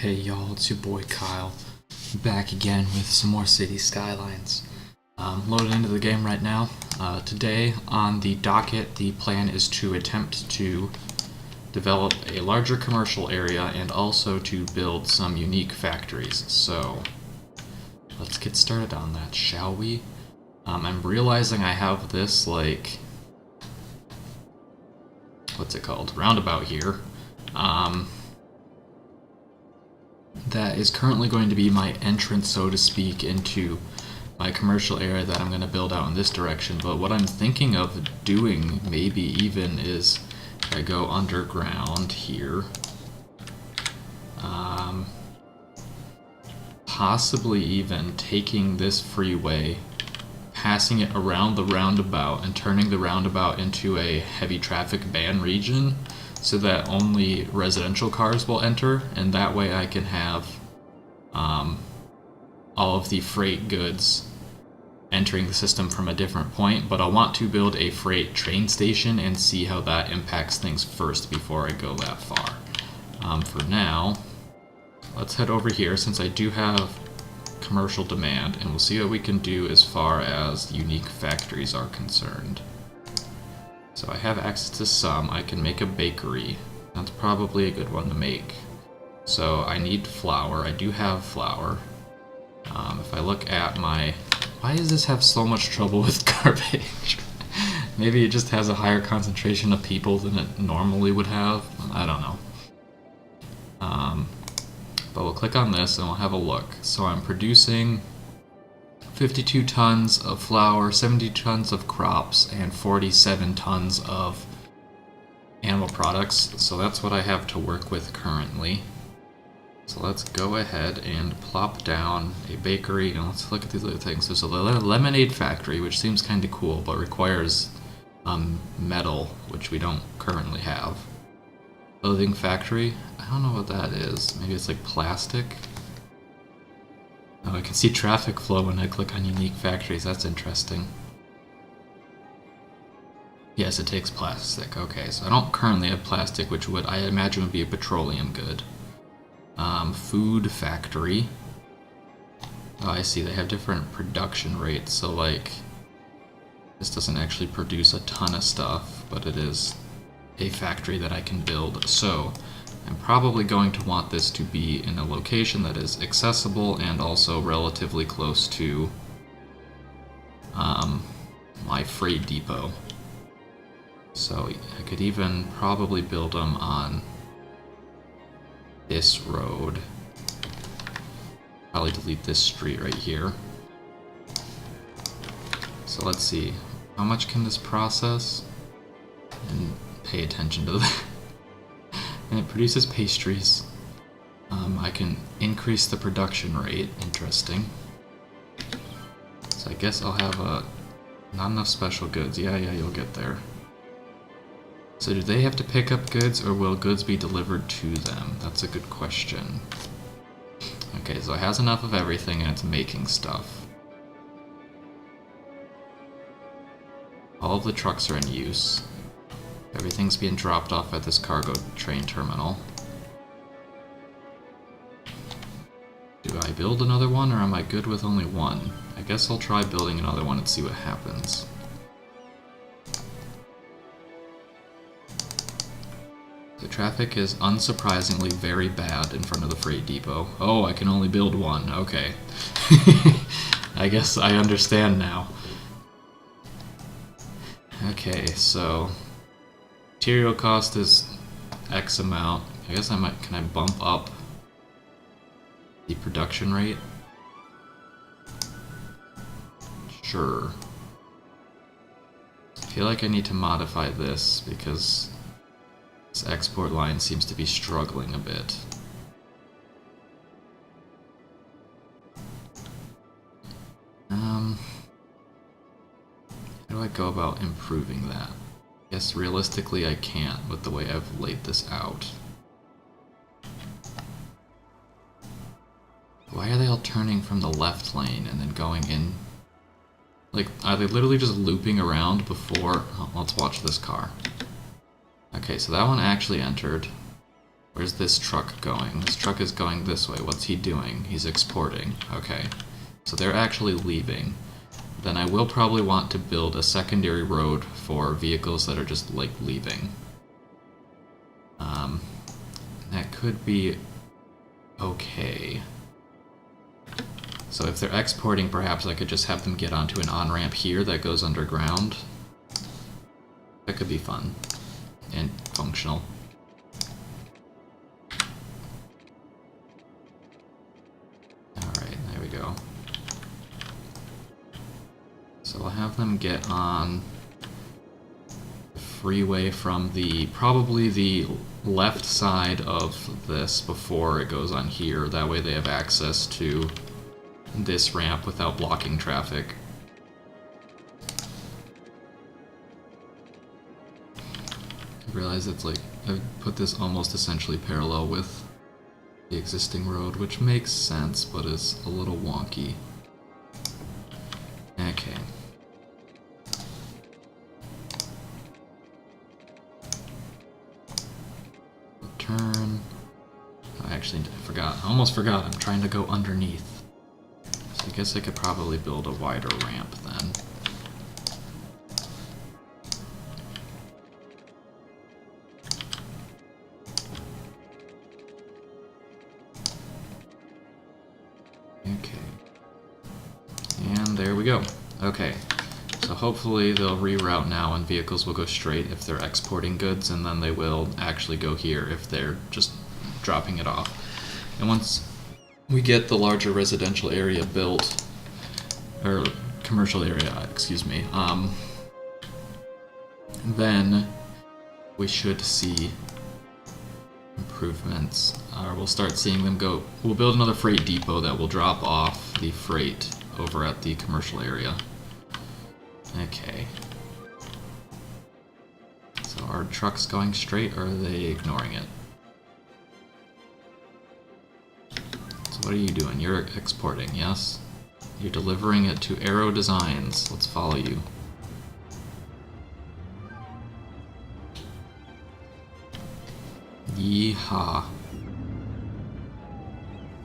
Hey y'all, it's your boy Kyle, back again with some more City Skylines. Loaded into the game right now. Today on the docket, the plan is to attempt to develop a larger commercial area and also to build some unique factories. So let's get started on that, shall we? I'm realizing I have this, like, what's it called? Roundabout here. That is currently going to be my entrance, so to speak, into my commercial area that I'm going to build out in this direction. But what I'm thinking of doing, maybe even, is I go underground here. Possibly even taking this freeway, passing it around the roundabout, and turning the roundabout into a heavy traffic ban region, so that only residential cars will enter, and that way I can have all of the freight goods entering the system from a different point. But I want to build a freight train station and see how that impacts things first before I go that far. For now, let's head over here since I do have commercial demand, and we'll see what we can do as far as unique factories are concerned. So I have access to some. I can make a bakery. That's probably a good one to make. So I need flour. I do have flour. If I look at my... Why does this have so much trouble with garbage? Maybe it just has a higher concentration of people than it normally would have. I don't know. But we'll click on this and we'll have a look. So I'm producing 52 tons of flour, 70 tons of crops, and 47 tons of animal products. So that's what I have to work with currently. So let's go ahead and plop down a bakery, and let's look at these other things. There's a lemonade factory, which seems kind of cool, but requires metal, which we don't currently have. Clothing factory, I don't know what that is. Maybe it's like plastic. Oh, I can see traffic flow when I click on unique factories. That's interesting. Yes, it takes plastic. Okay, so I don't currently have plastic, which would, I imagine, would be a petroleum good. Food factory. Oh, I see. They have different production rates. So, like, this doesn't actually produce a ton of stuff, but it is a factory that I can build. So I'm probably going to want this to be in a location that is accessible and also relatively close to my freight depot. So I could even probably build them on this road. Probably delete this street right here. So let's see, how much can this process? And pay attention to that. And it produces pastries. I can increase the production rate. Interesting. So I guess I'll have not enough special goods. Yeah, you'll get there. So do they have to pick up goods, or will goods be delivered to them? That's a good question. Okay, so it has enough of everything and it's making stuff. All of the trucks are in use. Everything's being dropped off at this cargo train terminal. Do I build another one, or am I good with only one? I guess I'll try building another one and see what happens. The traffic is unsurprisingly very bad in front of the freight depot. Oh, I can only build one. Okay. I guess I understand now. Okay, so material cost is X amount. I guess I might, can I bump up the production rate? Sure. I feel like I need to modify this because this export line seems to be struggling a bit. How do I go about improving that? I guess realistically I can't with the way I've laid this out. Why are they all turning from the left lane and then going in? Like, are they literally just looping around before? Oh, let's watch this car. Okay, so that one actually entered. Where's this truck going? This truck is going this way. What's he doing? He's exporting. Okay. So they're actually leaving. Then I will probably want to build a secondary road for vehicles that are just, like, leaving. That could be okay. So if they're exporting, perhaps I could just have them get onto an on-ramp here that goes underground. That could be fun and functional. Alright, there we go. So I'll have them get on the freeway from probably the left side of this before it goes on here. That way they have access to this ramp without blocking traffic. I realize it's like, I put this almost essentially parallel with the existing road, which makes sense, but is a little wonky. Okay. Turn. Oh, actually, I forgot. I almost forgot. I'm trying to go underneath. So I guess I could probably build a wider ramp then. Okay. And there we go. Okay. So hopefully they'll reroute now and vehicles will go straight if they're exporting goods, and then they will actually go here if they're just dropping it off. And once we get the larger residential area built, or commercial area, excuse me, then we should see improvements. We'll start seeing them go. We'll build another freight depot that will drop off the freight over at the commercial area. Okay. So are trucks going straight, or are they ignoring it? So what are you doing? You're exporting, yes? You're delivering it to Aero Designs. Let's follow you. Yeehaw.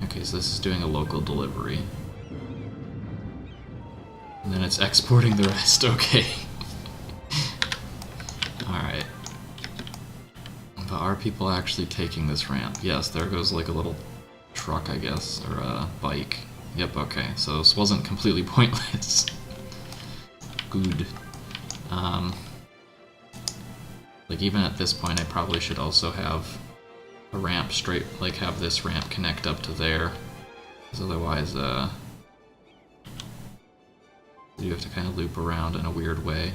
Okay, so this is doing a local delivery. And then it's exporting the rest, okay. Alright. But are people actually taking this ramp? Yes, there goes like a little truck, I guess, or a bike. Yep, okay, so this wasn't completely pointless. Good. Like even at this point I probably should also have a ramp straight, like have this ramp connect up to there. Because otherwise, you have to kind of loop around in a weird way.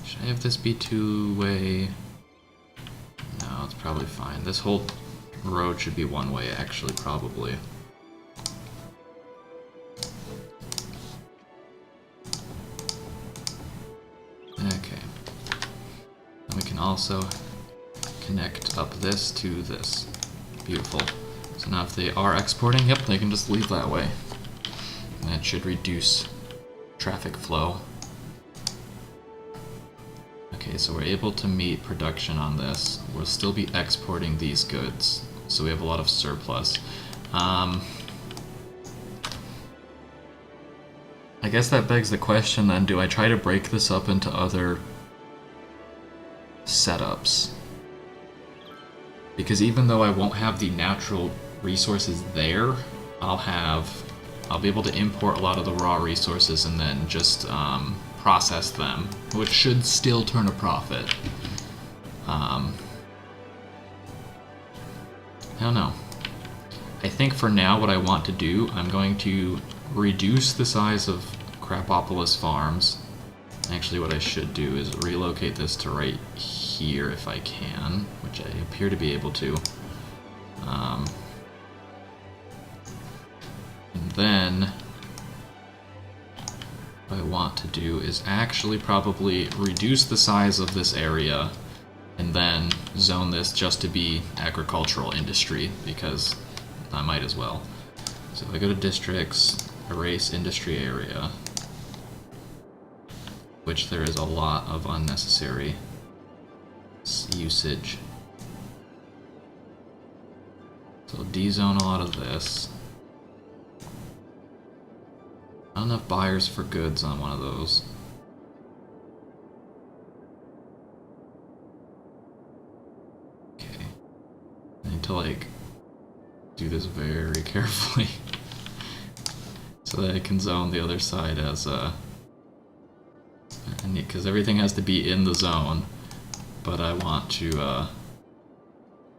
Should I have this be two-way? No, it's probably fine. This whole road should be one-way, actually, probably. Okay. And we can also connect up this to this. Beautiful. So now if they are exporting, yep, they can just leave that way. And that should reduce traffic flow. Okay, so we're able to meet production on this. We'll still be exporting these goods, so we have a lot of surplus. I guess that begs the question then, do I try to break this up into other setups? Because even though I won't have the natural resources there, I'll be able to import a lot of the raw resources and then just process them, which should still turn a profit. I don't know. I think for now what I want to do, I'm going to reduce the size of Crapopolis farms. Actually what I should do is relocate this to right here if I can, which I appear to be able to. And then what I want to do is actually probably reduce the size of this area and then zone this just to be agricultural industry, because I might as well. So if I go to districts, erase industry area. which there is a lot of unnecessary usage. So D-zone a lot of this. Not enough buyers for goods on one of those. Okay. I need to like do this very carefully so that I can zone the other side as a... because everything has to be in the zone, but I want to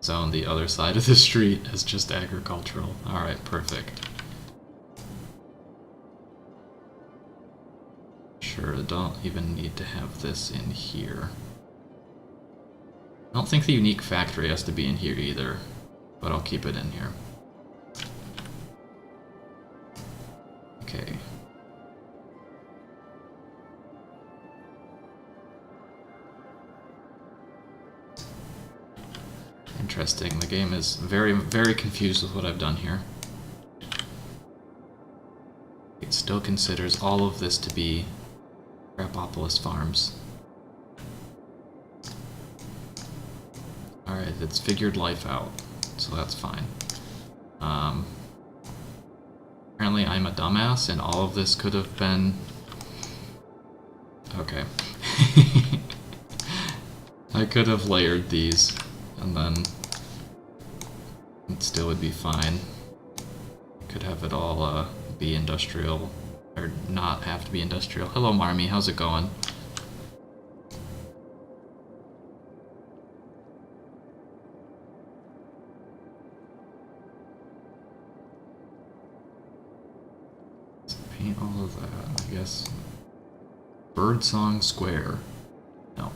zone the other side of the street as just agricultural. Alright, perfect. Sure, I don't even need to have this in here. I don't think the unique factory has to be in here either, but I'll keep it in here. Okay. Interesting. The game is very, very confused with what I've done here. It still considers all of this to be Crapopolis farms. Alright, it's figured life out, so that's fine. Apparently I'm a dumbass and all of this could have been... Okay. I could have layered these, and then it still would be fine. Could have it all be industrial, or not have to be industrial. Hello Marmy, how's it going? Let's paint all of that, I guess. Birdsong Square. No.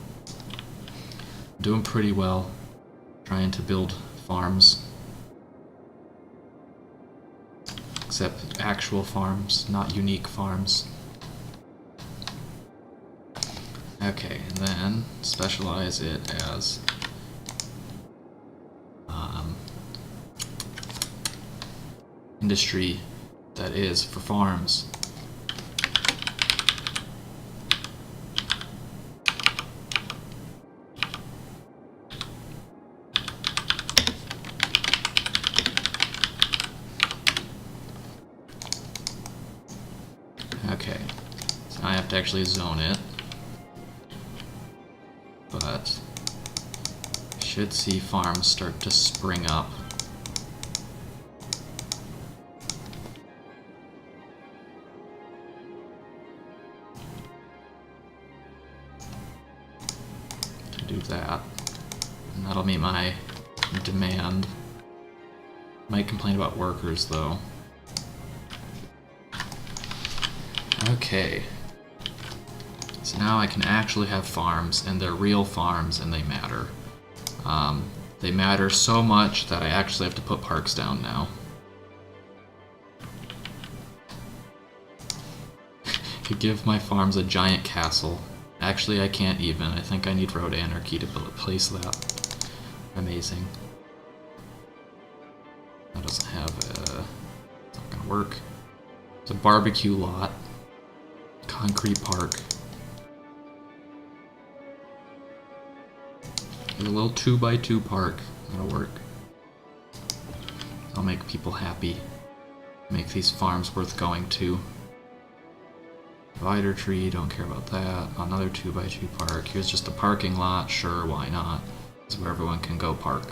Doing pretty well. Trying to build farms. Except actual farms, not unique farms. Okay, and then specialize it as industry that is for farms. Okay, so I have to actually zone it, but I should see farms start to spring up. To do that, and that'll meet my demand. Might complain about workers though. Okay, so now I can actually have farms, and they're real farms, and they matter. They matter so much that I actually have to put parks down now. Could give my farms a giant castle. Actually, I can't even. I think I need road anarchy to place that. Amazing. That doesn't have a... It's not gonna work. It's a barbecue lot. Concrete park. A little 2x2 park. That'll work. I'll make people happy. Make these farms worth going to. Divider tree, don't care about that. Another 2x2 park. Here's just a parking lot. Sure, why not? It's where everyone can go park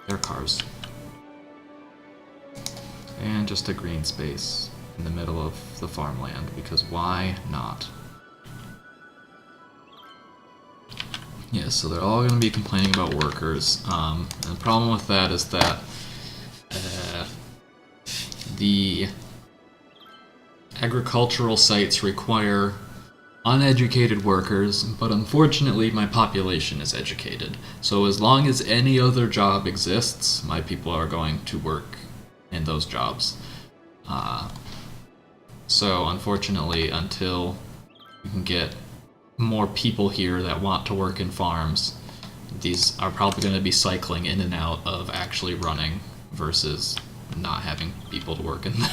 their cars. And just a green space in the middle of the farmland, because why not? Yeah, so they're all going to be complaining about workers. And the problem with that is that the agricultural sites require uneducated workers, but unfortunately my population is educated. So as long as any other job exists, my people are going to work in those jobs. So unfortunately, until we can get more people here that want to work in farms, these are probably going to be cycling in and out of actually running versus not having people to work in them.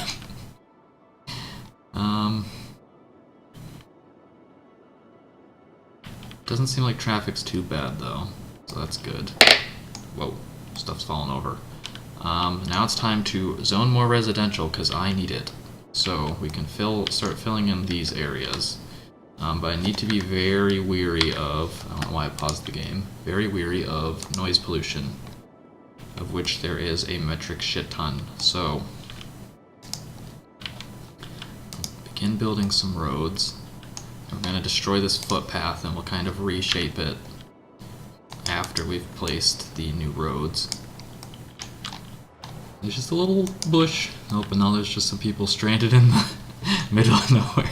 doesn't seem like traffic's too bad though, so that's good. Whoa, stuff's falling over. Now it's time to zone more residential because I need it. So we can start filling in these areas. But I need to be very weary of, I don't know why I paused the game, very weary of noise pollution, of which there is a metric shit ton. So, begin building some roads. We're going to destroy this footpath and we'll kind of reshape it after we've placed the new roads. There's just a little bush. Nope, and now there's just some people stranded in the middle of nowhere.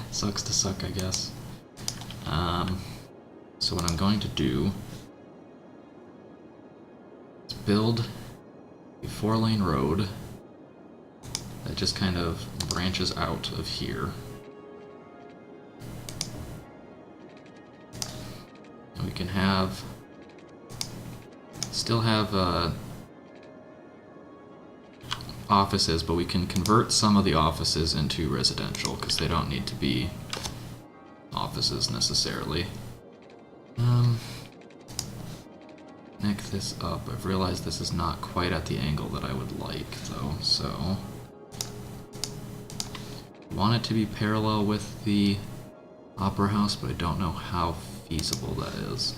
Sucks to suck, I guess. So what I'm going to do is build a 4-lane road that just kind of branches out of here. And we can still have offices, but we can convert some of the offices into residential because they don't need to be offices necessarily. Connect this up. I've realized this is not quite at the angle that I would like though, so I want it to be parallel with the Opera House, but I don't know how feasible that is.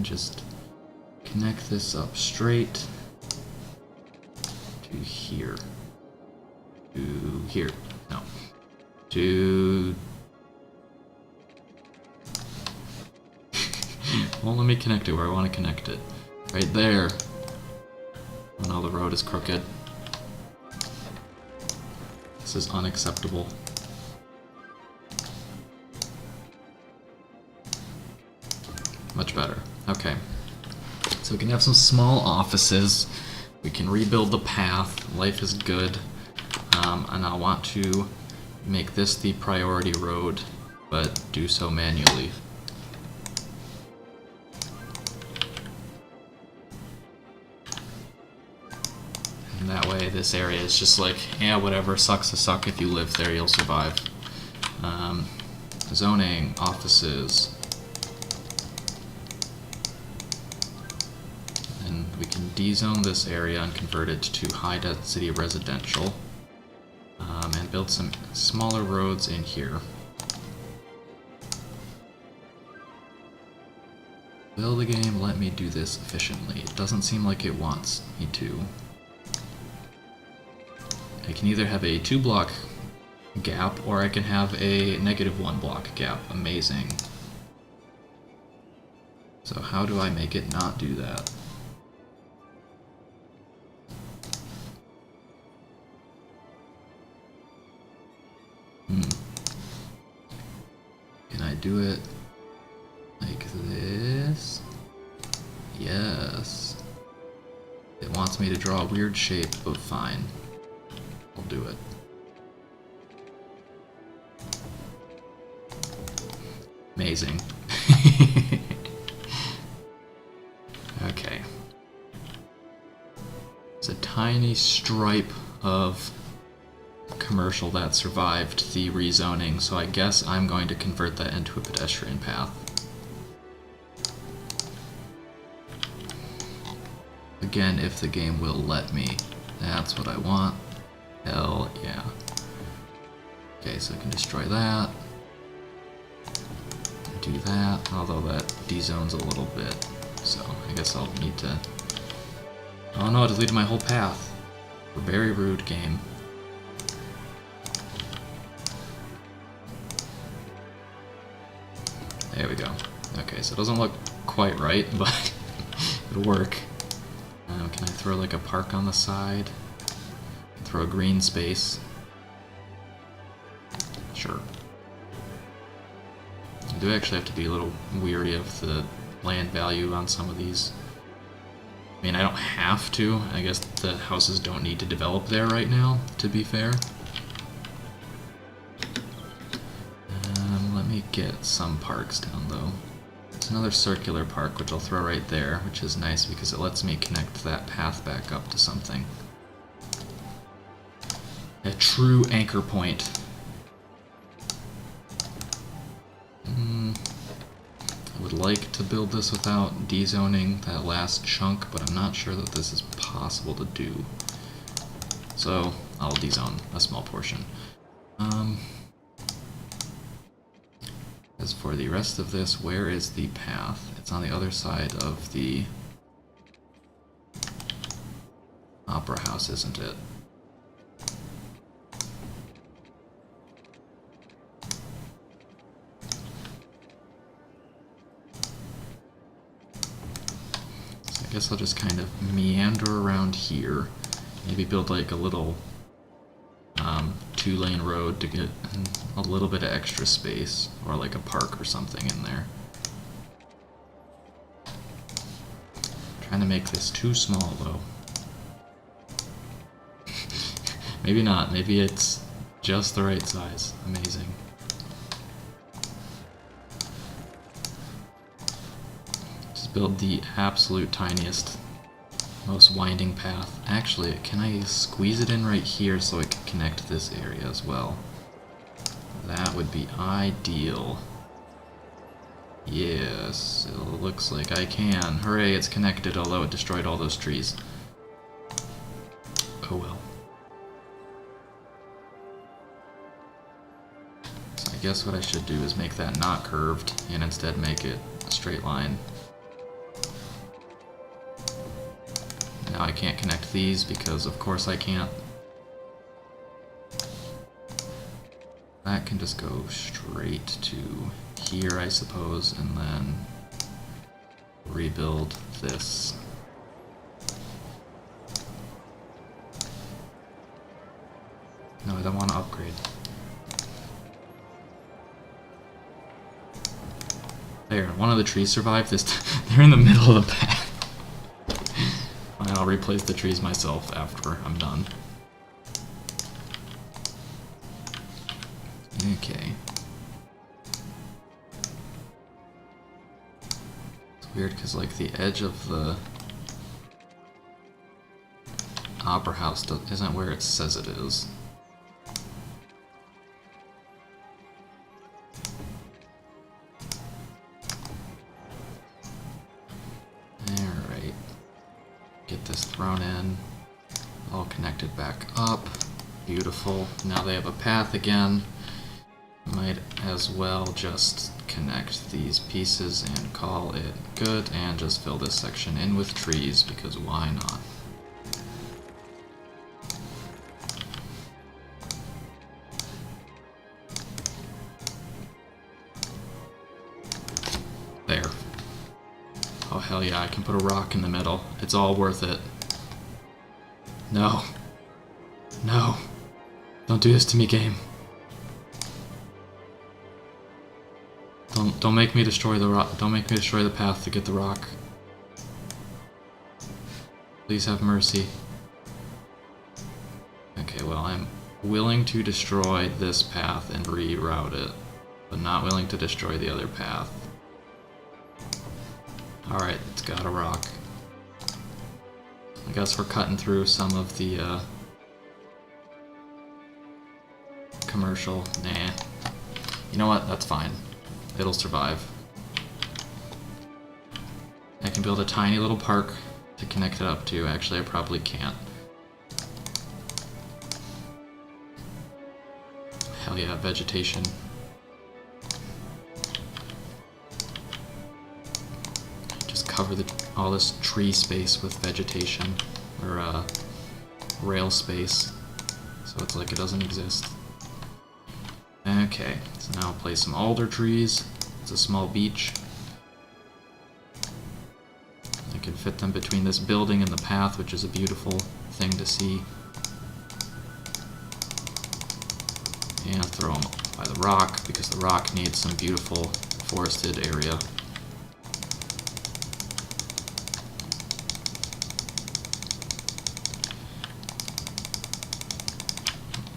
Just connect this up straight to here. To here. No. To... Won't let me connect it where I want to connect it. Right there. Oh no, the road is crooked. This is unacceptable. Much better. Okay. So we can have some small offices. We can rebuild the path. Life is good. And I want to make this the priority road, but do so manually. And that way this area is just like, yeah, whatever, sucks to suck. If you live there, you'll survive. Zoning, offices. We can dezone this area and convert it to high-density residential, and build some smaller roads in here. Will the game let me do this efficiently? It doesn't seem like it wants me to. I can either have a 2-block gap, or I can have a -1 block gap. Amazing. So how do I make it not do that? Can I do it like this? Yes. It wants me to draw a weird shape, but fine. I'll do it. Amazing. Okay. It's a tiny stripe of commercial that survived the rezoning, so I guess I'm going to convert that into a pedestrian path. Again, if the game will let me. That's what I want. Hell yeah. Okay, so I can destroy that. Do that, although that dezones a little bit. So I guess I'll need to... Oh no, it deleted my whole path. Very rude game. There we go. Okay, so it doesn't look quite right, but it'll work. Can I throw like a park on the side? Throw a green space. Sure. I do actually have to be a little weary of the land value on some of these. I mean, I don't have to. I guess the houses don't need to develop there right now, to be fair. Let me get some parks down, though. It's another circular park, which I'll throw right there, which is nice because it lets me connect that path back up to something. A true anchor point. I would like to build this without dezoning that last chunk, but I'm not sure that this is possible to do. So I'll dezone a small portion. As for the rest of this, where is the path? It's on the other side of the Opera House, isn't it? So I guess I'll just kind of meander around here. Maybe build like a little 2-lane road to get a little bit of extra space, or like a park or something in there. Trying to make this too small though. Maybe not, maybe it's just the right size. Amazing. Just build the absolute tiniest, most winding path. Actually, can I squeeze it in right here so I can connect this area as well? That would be ideal. Yes, it looks like I can. Hooray, it's connected, although it destroyed all those trees. Oh well. So I guess what I should do is make that not curved and instead make it a straight line. Now I can't connect these because of course I can't. That can just go straight to here, I suppose, and then rebuild this. No, I don't want to upgrade. There, one of the trees survived this they're in the middle of the path. I'll replace the trees myself after I'm done. Okay. It's weird because like the edge of the Opera House isn't where it says it is. Alright. Get this thrown in. All connected back up. Beautiful. Now they have a path again. Might as well just connect these pieces and call it good, and just fill this section in with trees, because why not? There. Oh hell yeah, I can put a rock in the middle. It's all worth it. No. No. Don't do this to me, game. Don't make me destroy the rock. Don't make me destroy the path to get the rock. Please have mercy. Okay, well, I'm willing to destroy this path and reroute it, but not willing to destroy the other path. Alright, it's got a rock. I guess we're cutting through some of the commercial. Nah. You know what? That's fine. It'll survive. I can build a tiny little park to connect it up to. Actually, I probably can't. Hell yeah, vegetation. Just cover all this tree space with vegetation, or rail space, so it's like it doesn't exist. Okay, so now I'll place some alder trees. It's a small beach. I can fit them between this building and the path, which is a beautiful thing to see. And throw them by the rock, because the rock needs some beautiful forested area.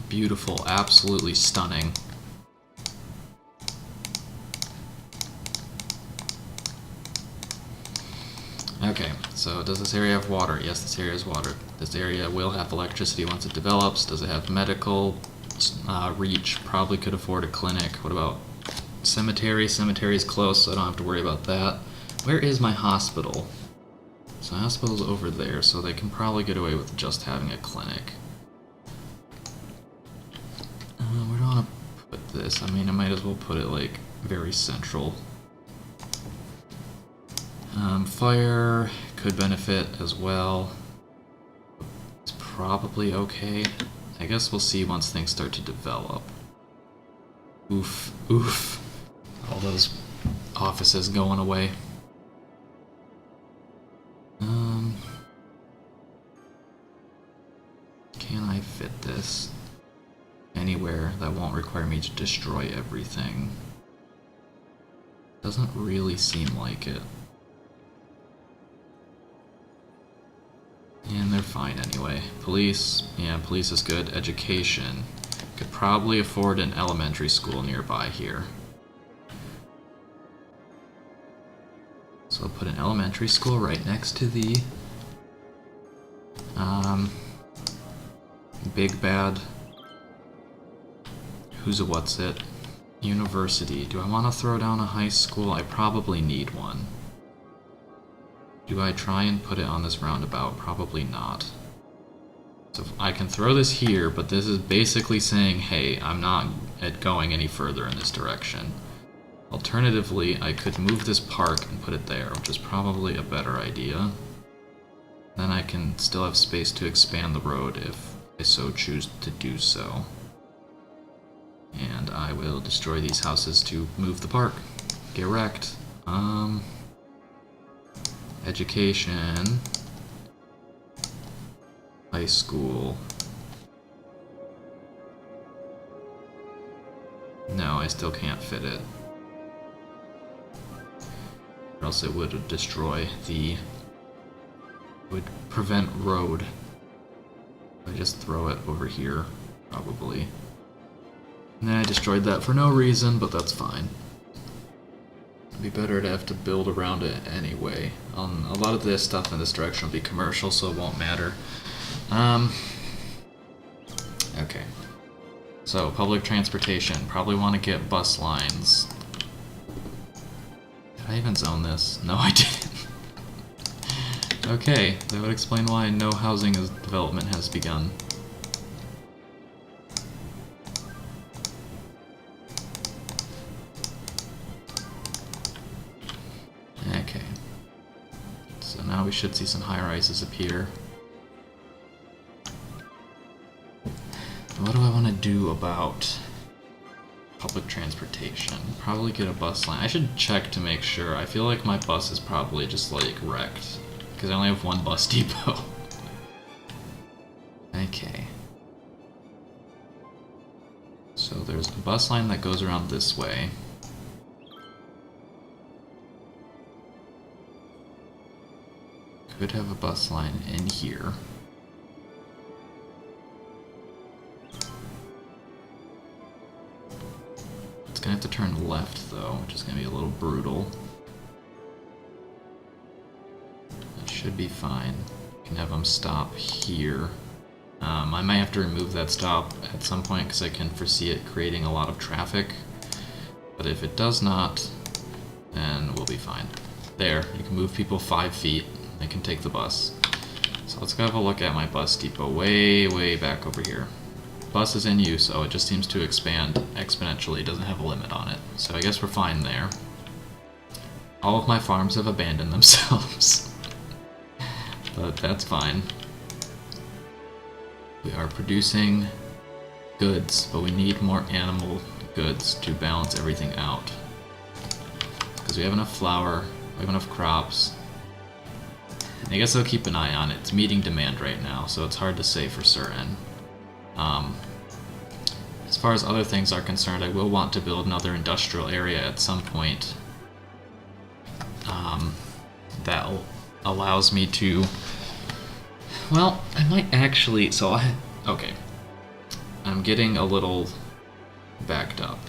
Beautiful, absolutely stunning. So does this area have water? Yes, this area has water. This area will have electricity once it develops. Does it have medical reach? Probably could afford a clinic. What about cemetery? Cemetery's close, so I don't have to worry about that. Where is my hospital? So hospital's over there, so they can probably get away with just having a clinic. Where do I want to put this? I mean, I might as well put it, like, very central. Fire could benefit as well. It's probably okay. I guess we'll see once things start to develop. Oof, oof. All those offices going away. Can I fit this anywhere that won't require me to destroy everything? Doesn't really seem like it. And they're fine anyway. Police, yeah, police is good. Education. Could probably afford an elementary school nearby here. So I'll put an elementary school right next to the big bad who's-a-what's it university. Do I want to throw down a high school? I probably need one. Do I try and put it on this roundabout? Probably not. So I can throw this here, but this is basically saying, hey, I'm not going any further in this direction. Alternatively, I could move this park and put it there, which is probably a better idea. Then I can still have space to expand the road if I so choose to do so. And I will destroy these houses to move the park. Get wrecked. Education. High school. No, I still can't fit it. Or else it would destroy the... would prevent road. I just throw it over here, probably. And then I destroyed that for no reason, but that's fine. It'd be better to have to build around it anyway. A lot of this stuff in this direction will be commercial, so it won't matter. Okay. So, public transportation. Probably want to get bus lines. Did I even zone this? No, I didn't. Okay, that would explain why no housing development has begun. Okay. So now we should see some high-rises appear. What do I want to do about public transportation? Probably get a bus line. I should check to make sure. I feel like my bus is probably just, like, wrecked. Because I only have one bus depot. Okay. So there's a bus line that goes around this way. Could have a bus line in here. It's gonna have to turn left though, which is gonna be a little brutal. Should be fine. You can have them stop here. I might have to remove that stop at some point because I can foresee it creating a lot of traffic. But if it does not, then we'll be fine. There, you can move people 5 feet. They can take the bus. So let's go have a look at my bus depot way back over here. Bus is in use, so it just seems to expand exponentially. It doesn't have a limit on it. So I guess we're fine there. All of my farms have abandoned themselves. But that's fine. We are producing goods, but we need more animal goods to balance everything out. Because we have enough flour, we have enough crops. And I guess I'll keep an eye on it. It's meeting demand right now, so it's hard to say for certain. As far as other things are concerned, I will want to build another industrial area at some point. That allows me to... Well, I might actually... Okay. I'm getting a little backed up.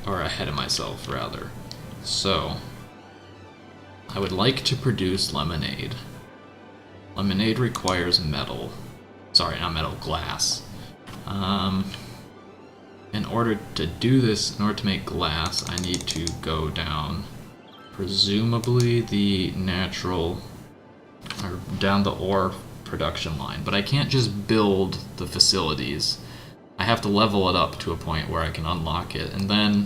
Or ahead of myself, rather. So, I would like to produce lemonade. Lemonade requires metal. Sorry, not metal, glass. In order to do this, in order to make glass, I need to go down, presumably the natural, or down the ore production line. But I can't just build the facilities. I have to level it up to a point where I can unlock it, and then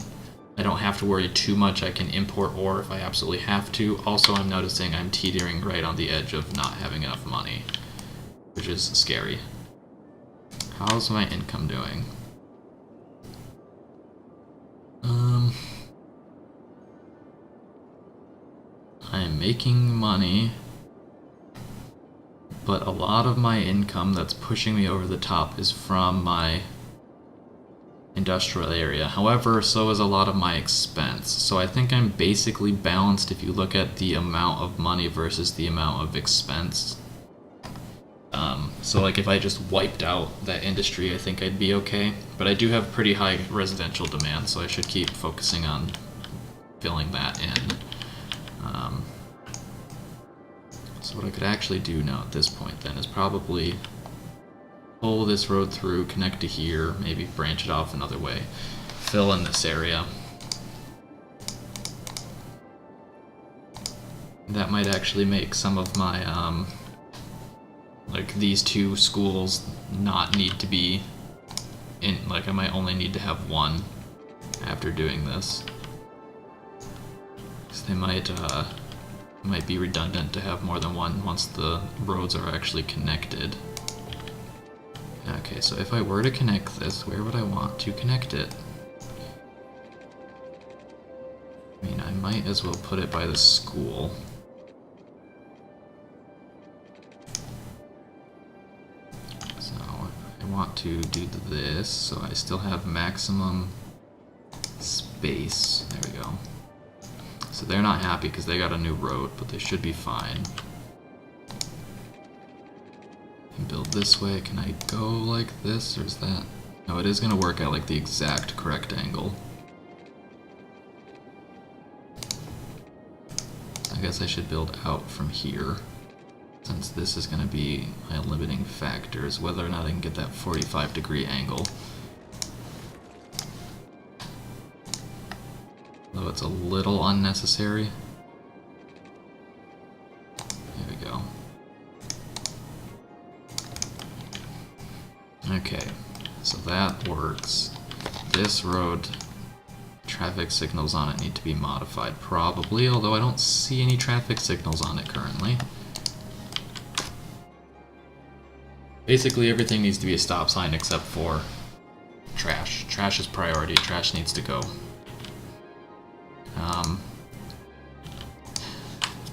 I don't have to worry too much. I can import ore if I absolutely have to. Also, I'm noticing I'm teetering right on the edge of not having enough money, which is scary. How's my income doing? I am making money, but a lot of my income that's pushing me over the top is from my industrial area. However, so is a lot of my expense. So I think I'm basically balanced if you look at the amount of money versus the amount of expense. So like if I just wiped out that industry, I think I'd be okay. But I do have pretty high residential demand, so I should keep focusing on filling that in. So what I could actually do now at this point then is probably pull this road through, connect to here, maybe branch it off another way, fill in this area. That might actually make some of my, like these two schools not need to be in, like I might only need to have one after doing this. So they might be redundant to have more than one once the roads are actually connected. Okay, so if I were to connect this, where would I want to connect it? I mean, I might as well put it by the school. So I want to do this, so I still have maximum space. There we go. So they're not happy because they got a new road, but they should be fine. And build this way. Can I go like this, or is that... No, it is going to work at like the exact correct angle. I guess I should build out from here, since this is going to be my limiting factors, whether or not I can get that 45-degree angle. Though it's a little unnecessary. There we go. Okay, so that works. This road, traffic signals on it need to be modified, probably, although I don't see any traffic signals on it currently. Basically everything needs to be a stop sign except for trash. Trash is priority, trash needs to go.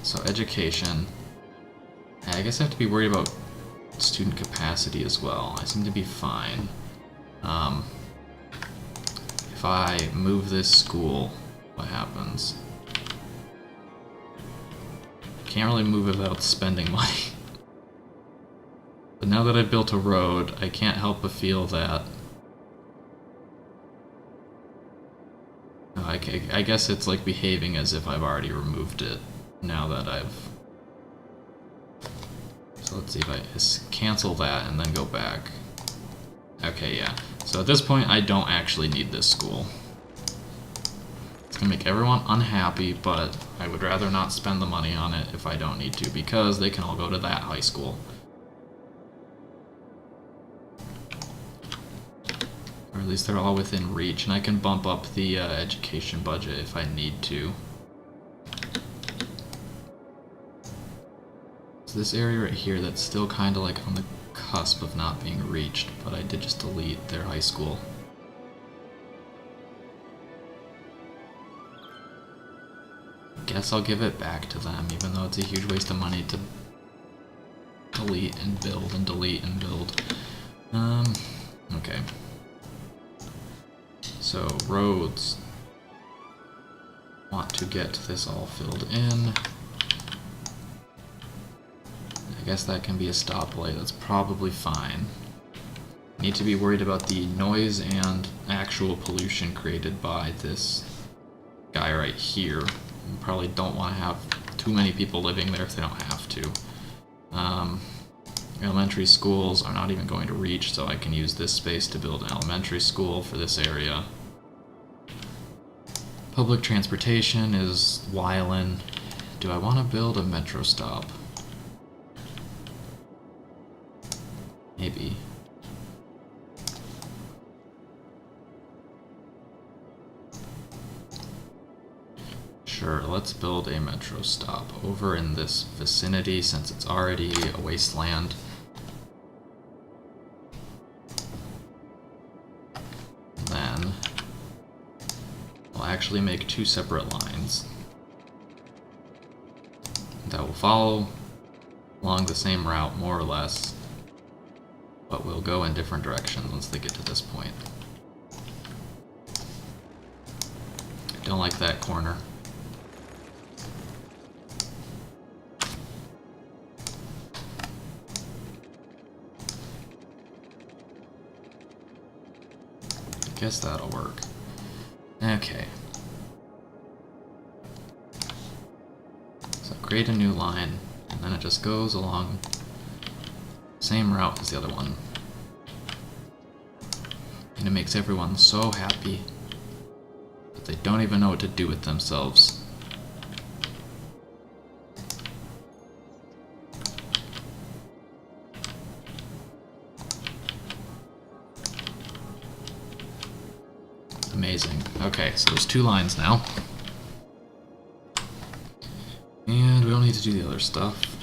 So education. I guess I have to be worried about student capacity as well. I seem to be fine. If I move this school, what happens? Can't really move it without spending money. But now that I've built a road, I can't help but feel that I guess it's like behaving as if I've already removed it now that I've... So let's see if I just cancel that and then go back. Okay, yeah. So at this point, I don't actually need this school. It's gonna make everyone unhappy, but I would rather not spend the money on it if I don't need to, because they can all go to that high school. Or at least they're all within reach, and I can bump up the education budget if I need to. So this area right here, that's still kind of like on the cusp of not being reached, but I did just delete their high school. Guess I'll give it back to them, even though it's a huge waste of money to delete and build and delete and build. Okay. So, roads. Want to get this all filled in. I guess that can be a stoplight, that's probably fine. Need to be worried about the noise and actual pollution created by this guy right here. You probably don't want to have too many people living there if they don't have to. Elementary schools are not even going to reach, so I can use this space to build an elementary school for this area. Public transportation is Wylan. Do I want to build a metro stop? Maybe. Sure, let's build a metro stop over in this vicinity since it's already a wasteland. Then I'll actually make 2 separate lines that will follow along the same route, more or less, but will go in different directions once they get to this point. I don't like that corner. Guess that'll work. Okay. So create a new line, and then it just goes along the same route as the other one. And it makes everyone so happy that they don't even know what to do with themselves. Amazing. Okay, so there's 2 lines now. And we don't need to do the other stuff.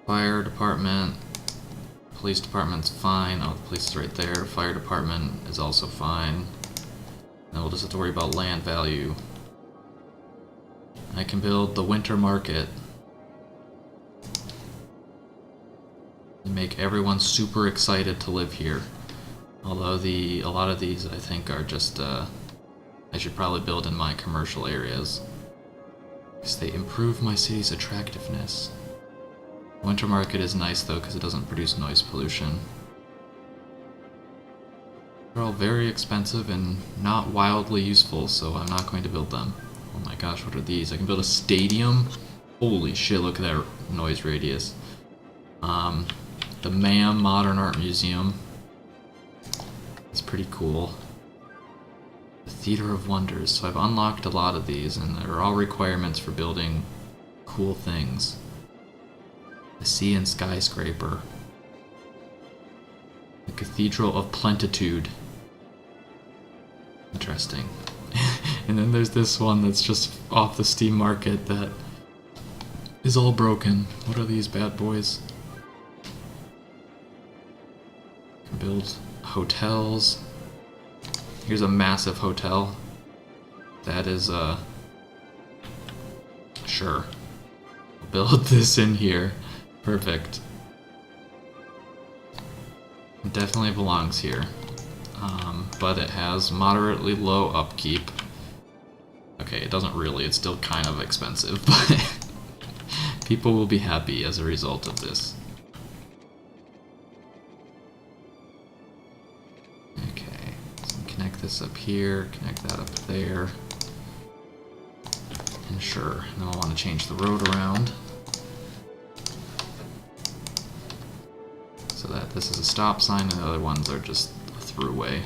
Fire department. Police department's fine. Oh, the police is right there. Fire department is also fine. Then we'll just have to worry about land value. I can build the winter market. And make everyone super excited to live here. Although a lot of these I think are just, I should probably build in my commercial areas. Because they improve my city's attractiveness. Winter market is nice though because it doesn't produce noise pollution. They're all very expensive and not wildly useful, so I'm not going to build them. Oh my gosh, what are these? I can build a stadium? Holy shit, look at that noise radius. The MAM Modern Art Museum. It's pretty cool. The Theater of Wonders. So I've unlocked a lot of these, and they're all requirements for building cool things. The Sea and Skyscraper. The Cathedral of Plentitude. Interesting. And then there's this one that's just off the Steam Market that is all broken. What are these bad boys? Can build hotels. Here's a massive hotel. That is, sure. Build this in here. Perfect. It definitely belongs here. But it has moderately low upkeep. Okay, it doesn't really. It's still kind of expensive, but people will be happy as a result of this. Okay, so connect this up here, connect that up there. And sure, now I want to change the road around. So that this is a stop sign and the other ones are just a throughway.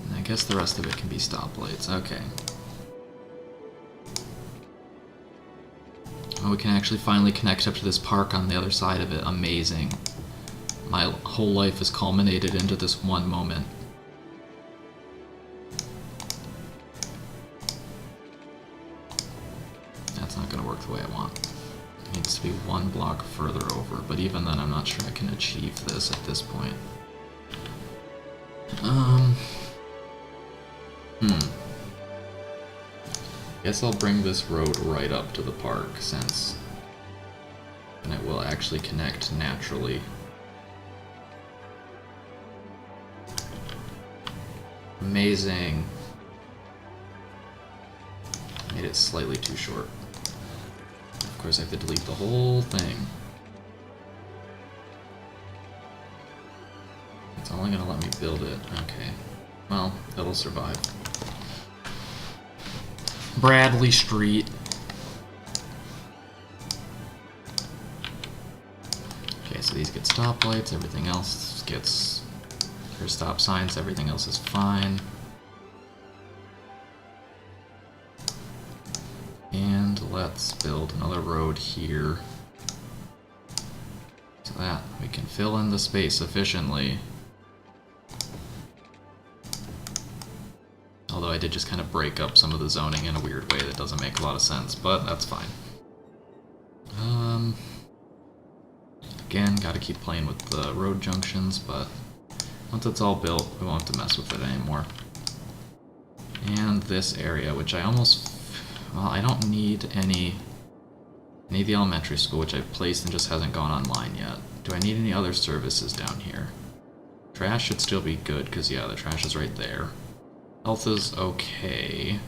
And I guess the rest of it can be stoplights. Okay. Oh, we can actually finally connect up to this park on the other side of it. Amazing. My whole life is culminated into this one moment. That's not going to work the way I want. It needs to be one block further over, but even then I'm not sure I can achieve this at this point. Guess I'll bring this road right up to the park, since then it will actually connect naturally. Amazing. Made it slightly too short. Of course I have to delete the whole thing. It's only gonna let me build it. Okay. Well, it'll survive. Bradley Street. Okay, so these get stoplights, everything else gets... There's stop signs, everything else is fine. And let's build another road here. So that we can fill in the space efficiently. Although I did just kind of break up some of the zoning in a weird way that doesn't make a lot of sense, but that's fine. Again, gotta keep playing with the road junctions, but once it's all built, we won't have to mess with it anymore. And this area, which I almost... Well, I don't need any... I need the elementary school, which I've placed and just hasn't gone online yet. Do I need any other services down here? Trash should still be good, because yeah, the trash is right there. Health is okay.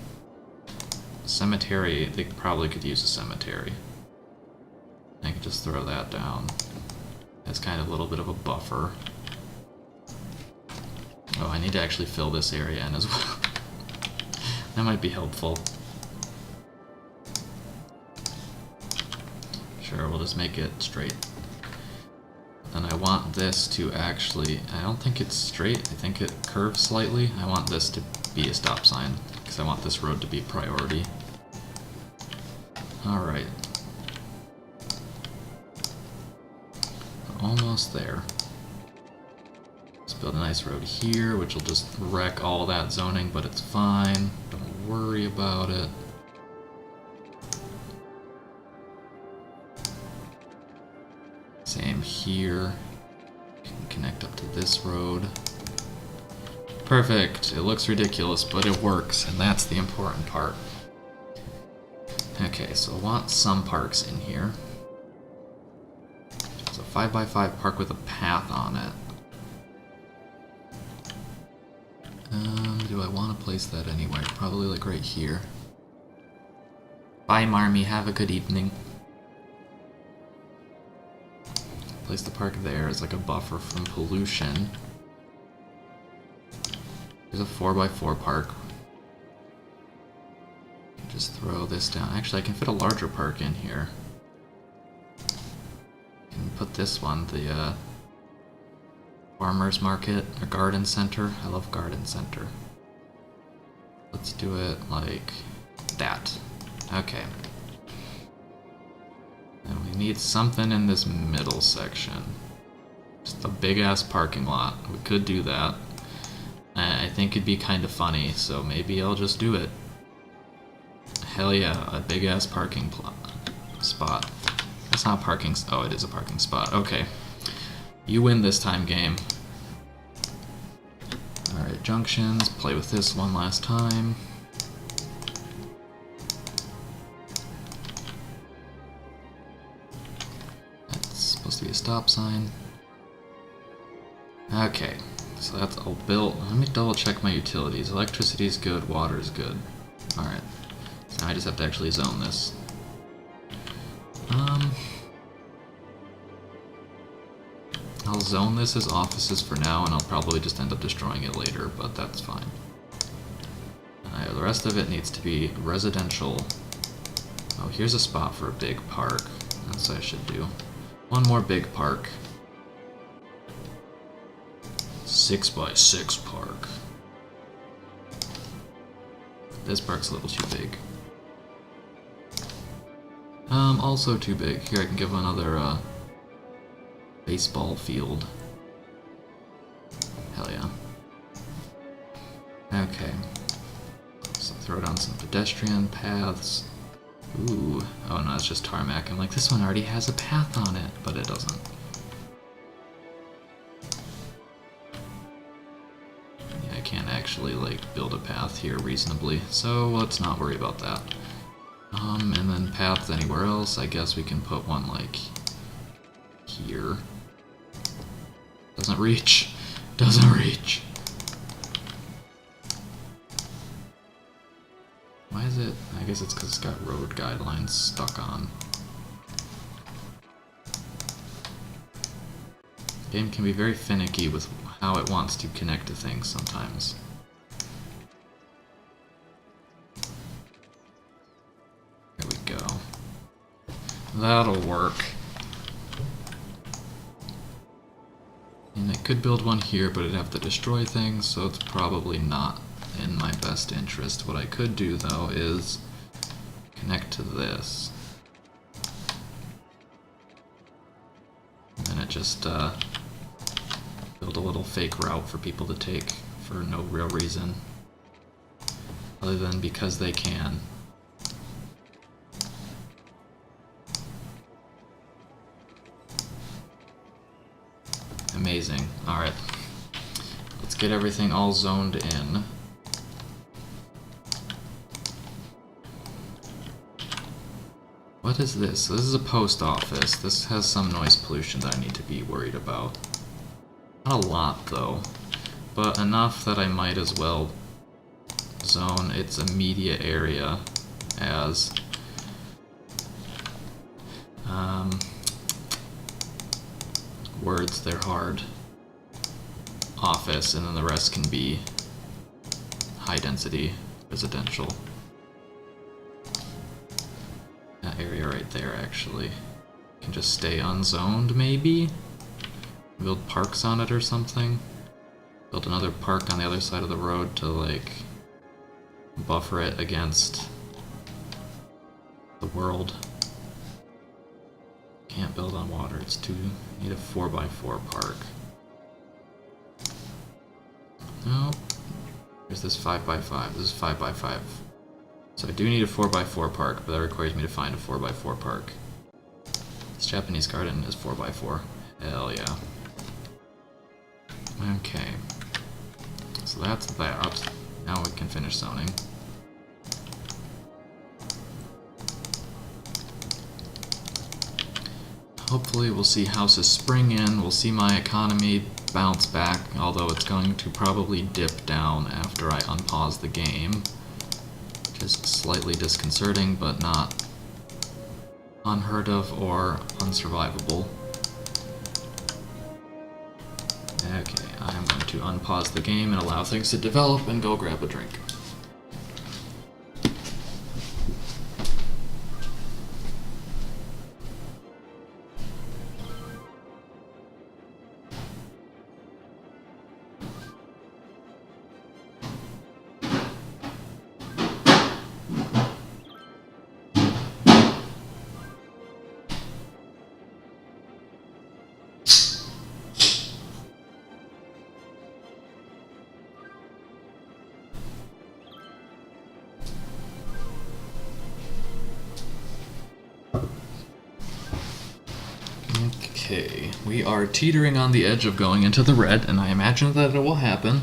Cemetery, they probably could use a cemetery. I could just throw that down. It's kind of a little bit of a buffer. Oh, I need to actually fill this area in as well. That might be helpful. Sure, we'll just make it straight. Then I want this to actually... I don't think it's straight, I think it curves slightly. I want this to be a stop sign, because I want this road to be priority. Alright. Almost there. Let's build a nice road here, which will just wreck all that zoning, but it's fine. Don't worry about it. Same here. Can connect up to this road. Perfect. It looks ridiculous, but it works, and that's the important part. Okay, so I want some parks in here. So 5x5 park with a path on it. Do I want to place that anywhere? Probably like right here. Bye, Marmy. Have a good evening. Place the park there as like a buffer from pollution. There's a 4x4 park. Just throw this down. Actually, I can fit a larger park in here. I can put this one, the farmer's market or garden center. I love garden center. Let's do it like that. Okay. And we need something in this middle section. Just a big ass parking lot. We could do that. I think it'd be kind of funny, so maybe I'll just do it. Hell yeah, a big ass parking spot. That's not parking. Oh, it is a parking spot. Okay. You win this time, game. Alright, junctions. Play with this one last time. That's supposed to be a stop sign. Okay, so that's all built. Let me double check my utilities. Electricity is good, water is good. Alright, so now I just have to actually zone this. I'll zone this as offices for now, and I'll probably just end up destroying it later, but that's fine. The rest of it needs to be residential. Oh, here's a spot for a big park. That's what I should do. One more big park. 6x6 park. This park's a little too big. Also too big. Here, I can give another, baseball field. Hell yeah. Okay. So throw down some pedestrian paths. Ooh. Oh no, it's just tarmac. I'm like, this one already has a path on it, but it doesn't. Yeah, I can't actually, like, build a path here reasonably, so let's not worry about that. And then paths anywhere else, I guess we can put one, like, here. Doesn't reach. Doesn't reach. Why is it? I guess it's because it's got road guidelines stuck on. The game can be very finicky with how it wants to connect to things sometimes. that'll work. And I could build one here, but it'd have to destroy things, so it's probably not in my best interest. What I could do, though, is connect to this. And then it just build a little fake route for people to take for no real reason, other than because they can. Amazing. Alright. Let's get everything all zoned in. What is this? This is a post office. This has some noise pollution that I need to be worried about. Not a lot, though, but enough that I might as well zone its immediate area as words, they're hard, office, and then the rest can be high density residential. That area right there actually can just stay unzoned, maybe? Build parks on it or something? Build another park on the other side of the road to, like, buffer it against the world. Can't build on water, it's too... need a 4x4 park. No. There's this 5x5. This is 5x5. So I do need a 4x4 park, but that requires me to find a 4x4 park. This Japanese garden is 4x4. Hell yeah. Okay. So that's that. Now we can finish zoning. Hopefully we'll see houses spring in, we'll see my economy bounce back, although it's going to probably dip down after I unpause the game, which is slightly disconcerting, but not unheard of or unsurvivable. Okay, I'm going to unpause the game and allow things to develop and go grab a drink. Okay, we are teetering on the edge of going into the red, and I imagine that it will happen.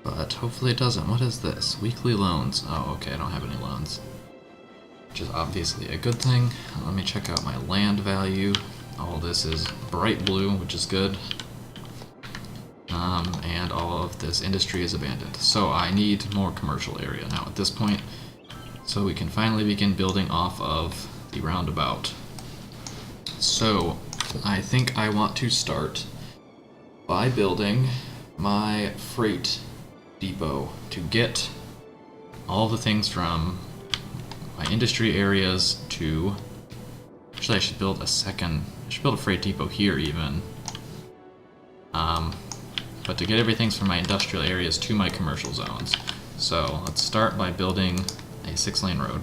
But hopefully it doesn't. What is this? Weekly loans. Oh, okay, I don't have any loans. Which is obviously a good thing. Let me check out my land value. All this is bright blue, which is good. And all of this industry is abandoned. So I need more commercial area now at this point, so we can finally begin building off of the roundabout. So I think I want to start by building my freight depot to get all the things from my industry areas to... Actually, I should build a freight depot here even. But to get everything from my industrial areas to my commercial zones. So let's start by building a 6-lane road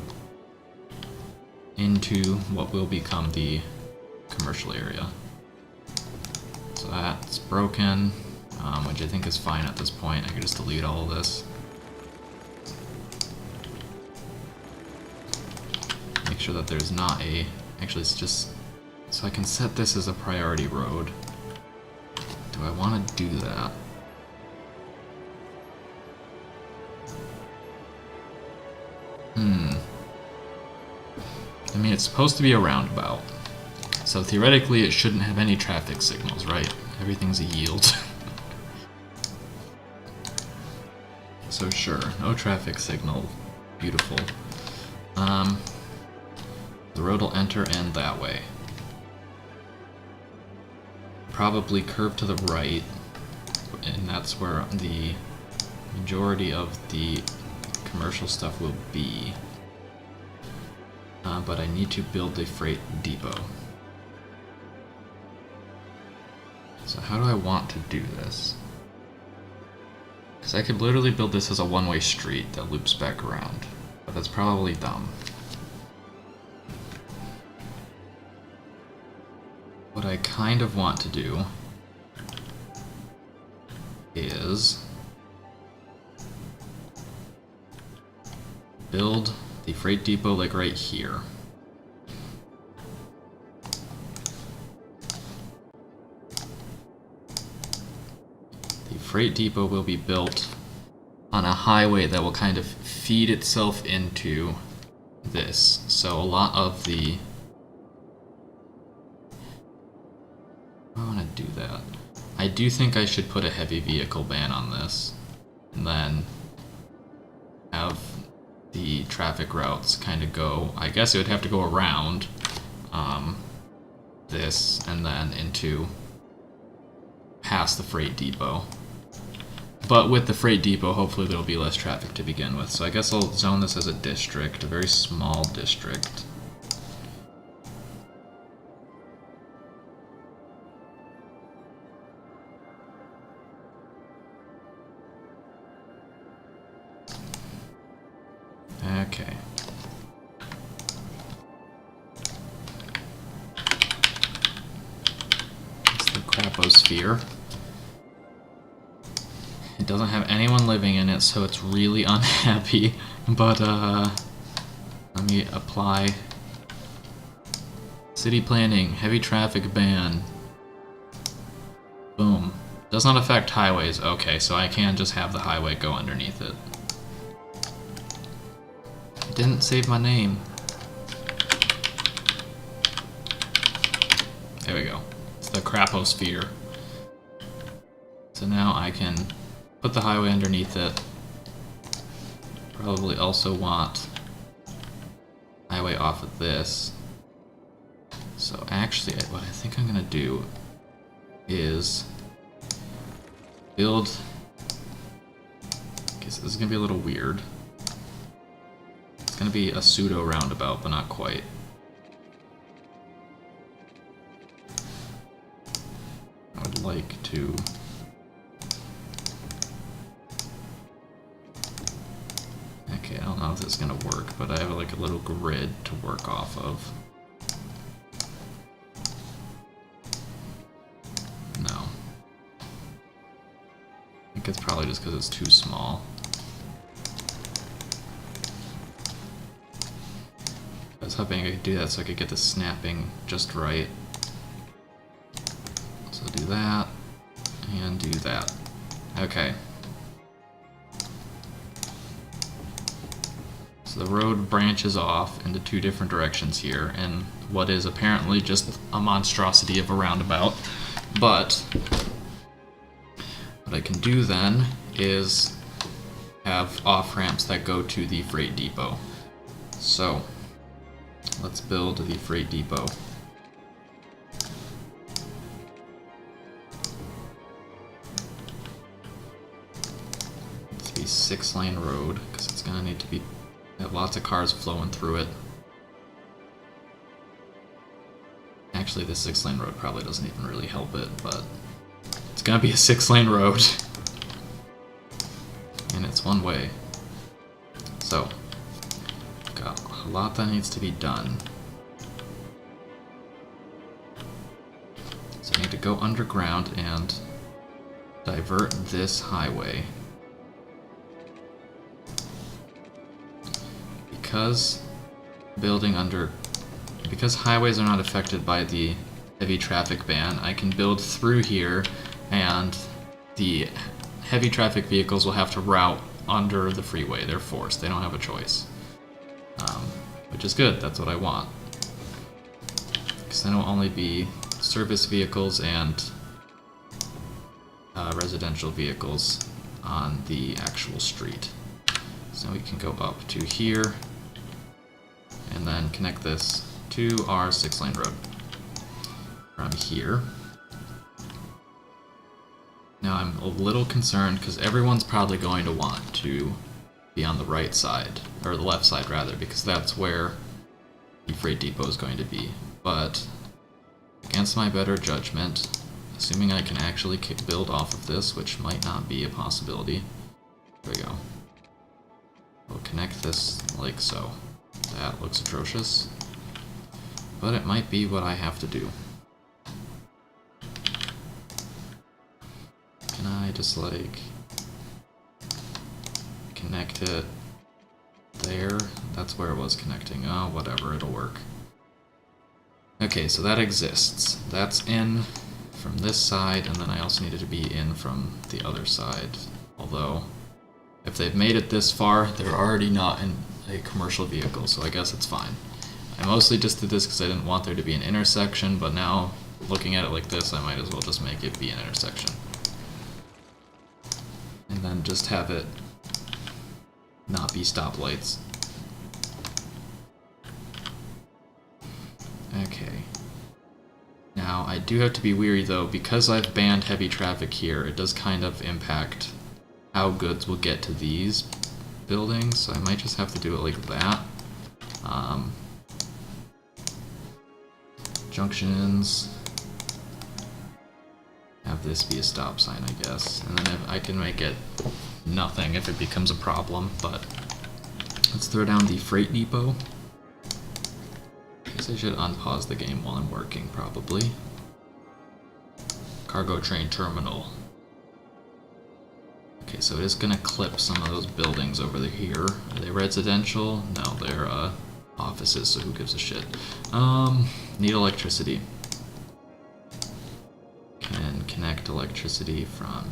into what will become the commercial area. So that's broken, which I think is fine at this point. I could just delete all of this. Make sure that there's not a... Actually, it's just... So I can set this as a priority road. Do I want to do that? I mean, it's supposed to be a roundabout, so theoretically it shouldn't have any traffic signals, right? Everything's a yield. So sure, no traffic signal. Beautiful. The road will enter in that way. Probably curve to the right, and that's where the majority of the commercial stuff will be. but I need to build the freight depot. So how do I want to do this? Because I could literally build this as a one-way street that loops back around, but that's probably dumb. What I kind of want to do is build the freight depot like right here. The freight depot will be built on a highway that will kind of feed itself into this. So a lot of the... I want to do that. I do think I should put a heavy vehicle ban on this, and then have the traffic routes kind of go, I guess it would have to go around this and then into past the freight depot. But with the freight depot, hopefully there'll be less traffic to begin with. So I guess I'll zone this as a district, a very small district. Okay. It's the Craposphere. It doesn't have anyone living in it, so it's really unhappy. But, let me apply. City planning, heavy traffic ban. Boom. Does not affect highways. Okay, so I can just have the highway go underneath it. Didn't save my name. There we go. It's the Craposphere. So now I can put the highway underneath it. Probably also want highway off of this. So actually, what I think I'm gonna do is build... I guess this is gonna be a little weird. It's gonna be a pseudo roundabout, but not quite. I would like to... Okay, I don't know if this is gonna work, but I have like a little grid to work off of. No. I think it's probably just because it's too small. I was hoping I could do that so I could get the snapping just right. So do that, and do that. Okay. So the road branches off into two different directions here, and what is apparently just a monstrosity of a roundabout. But what I can do then is have off-ramps that go to the freight depot. So let's build the freight depot. It's a 6-lane road because it's gonna need to be have lots of cars flowing through it. Actually, this 6-lane road probably doesn't even really help it, but it's gonna be a 6-lane road. And it's one way. So, got a lot that needs to be done. So I need to go underground and divert this highway. Because highways are not affected by the heavy traffic ban, I can build through here, and the heavy traffic vehicles will have to route under the freeway. They're forced. They don't have a choice. Which is good. That's what I want. Because then it will only be service vehicles and residential vehicles on the actual street. So we can go up to here, and then connect this to our 6-lane road from here. Now I'm a little concerned because everyone's probably going to want to be on the right side, or the left side rather, because that's where the freight depot is going to be. But against my better judgment, assuming I can actually build off of this, which might not be a possibility. There we go. We'll connect this like so. That looks atrocious. But it might be what I have to do. Can I just like connect it there? That's where it was connecting. Oh, whatever, it'll work. Okay, so that exists. That's in from this side, and then I also needed to be in from the other side. Although, if they've made it this far, they're already not in a commercial vehicle, so I guess it's fine. I mostly just did this because I didn't want there to be an intersection, but now, looking at it like this, I might as well just make it be an intersection. And then just have it not be stoplights. Okay. Now, I do have to be weary though, because I've banned heavy traffic here, it does kind of impact how goods will get to these buildings, so I might just have to do it like that. Junctions. Have this be a stop sign, I guess. And then I can make it nothing if it becomes a problem, but let's throw down the freight depot. I guess I should unpause the game while I'm working, probably. Cargo train terminal. Okay, so it is gonna clip some of those buildings over here. Are they residential? No, they're offices, so who gives a shit? Need electricity. Can connect electricity from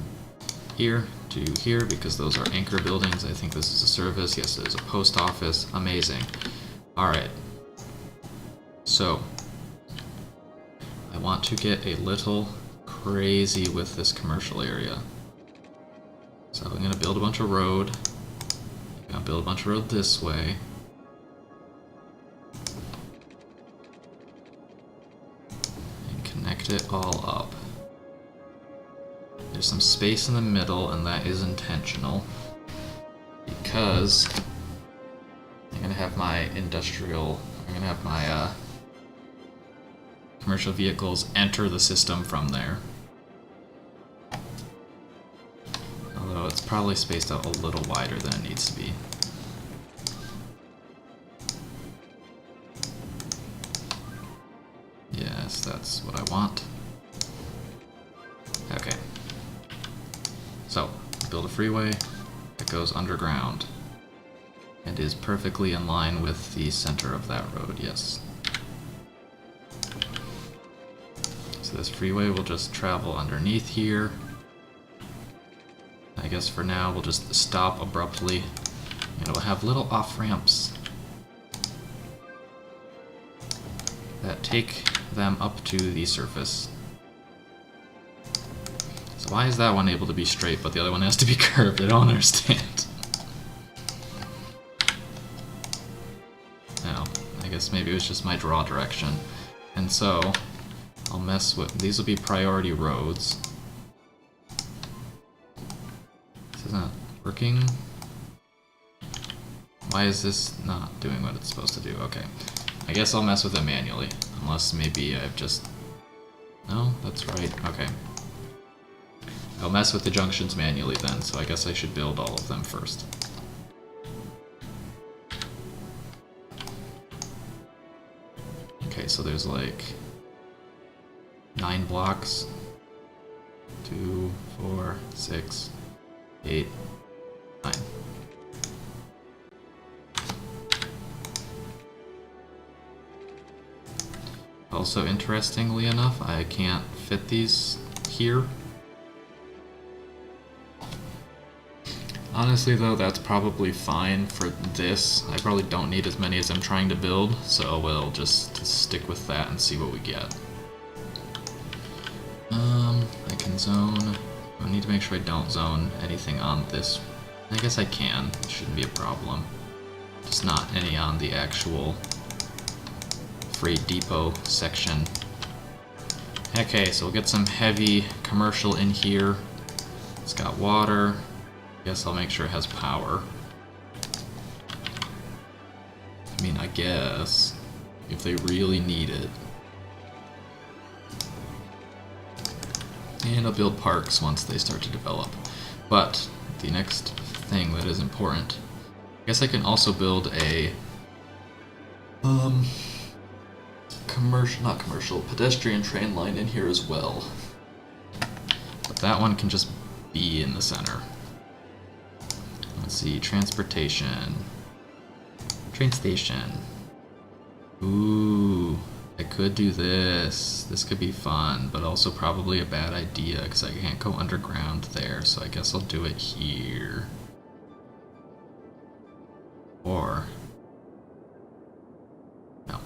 here to here because those are anchor buildings. I think this is a service. Yes, it is a post office. Amazing. Alright. So, I want to get a little crazy with this commercial area. So I'm going to build a bunch of road. I'm going to build a bunch of road this way. And connect it all up. There's some space in the middle, and that is intentional. Because I'm going to have my industrial... I'm going to have my commercial vehicles enter the system from there. Although it's probably spaced out a little wider than it needs to be. Yes, that's what I want. Okay. So, build a freeway that goes underground and is perfectly in line with the center of that road, yes. So this freeway will just travel underneath here. I guess for now we'll just stop abruptly, and we'll have little off-ramps that take them up to the surface. So why is that one able to be straight but the other one has to be curved? I don't understand. No, I guess maybe it was just my draw direction. And so I'll mess with, these will be priority roads. This isn't working. Why is this not doing what it's supposed to do? Okay. I guess I'll mess with it manually. Unless maybe I've just... No, that's right. Okay. I'll mess with the junctions manually then, so I guess I should build all of them first. Okay, so there's like 9 blocks. 2, 4, 6, 8, 9. Also, interestingly enough, I can't fit these here. Honestly though, that's probably fine for this. I probably don't need as many as I'm trying to build, so we'll just stick with that and see what we get. I can zone. I need to make sure I don't zone anything on this. I guess I can. It shouldn't be a problem. Just not any on the actual freight depot section. Okay, so we'll get some heavy commercial in here. It's got water. Guess I'll make sure it has power. I mean, I guess. if they really need it. And I'll build parks once they start to develop. But the next thing that is important, I guess I can also build a pedestrian train line in here as well. But that one can just be in the center. Let's see, transportation. Train station. Ooh, I could do this. This could be fun, but also probably a bad idea because I can't go underground there, so I guess I'll do it here. Or... no.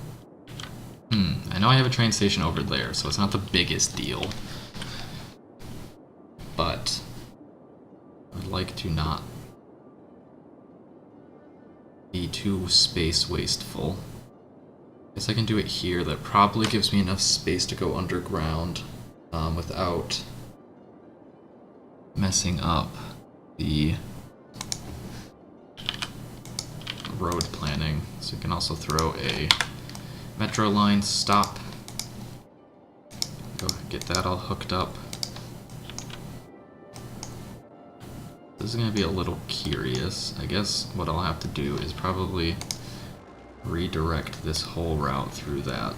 I know I have a train station over there, so it's not the biggest deal. But I'd like to not be too space wasteful. Guess I can do it here. That probably gives me enough space to go underground without messing up the road planning. So you can also throw a metro line stop. Go get that all hooked up. This is going to be a little curious. I guess what I'll have to do is probably redirect this whole route through that.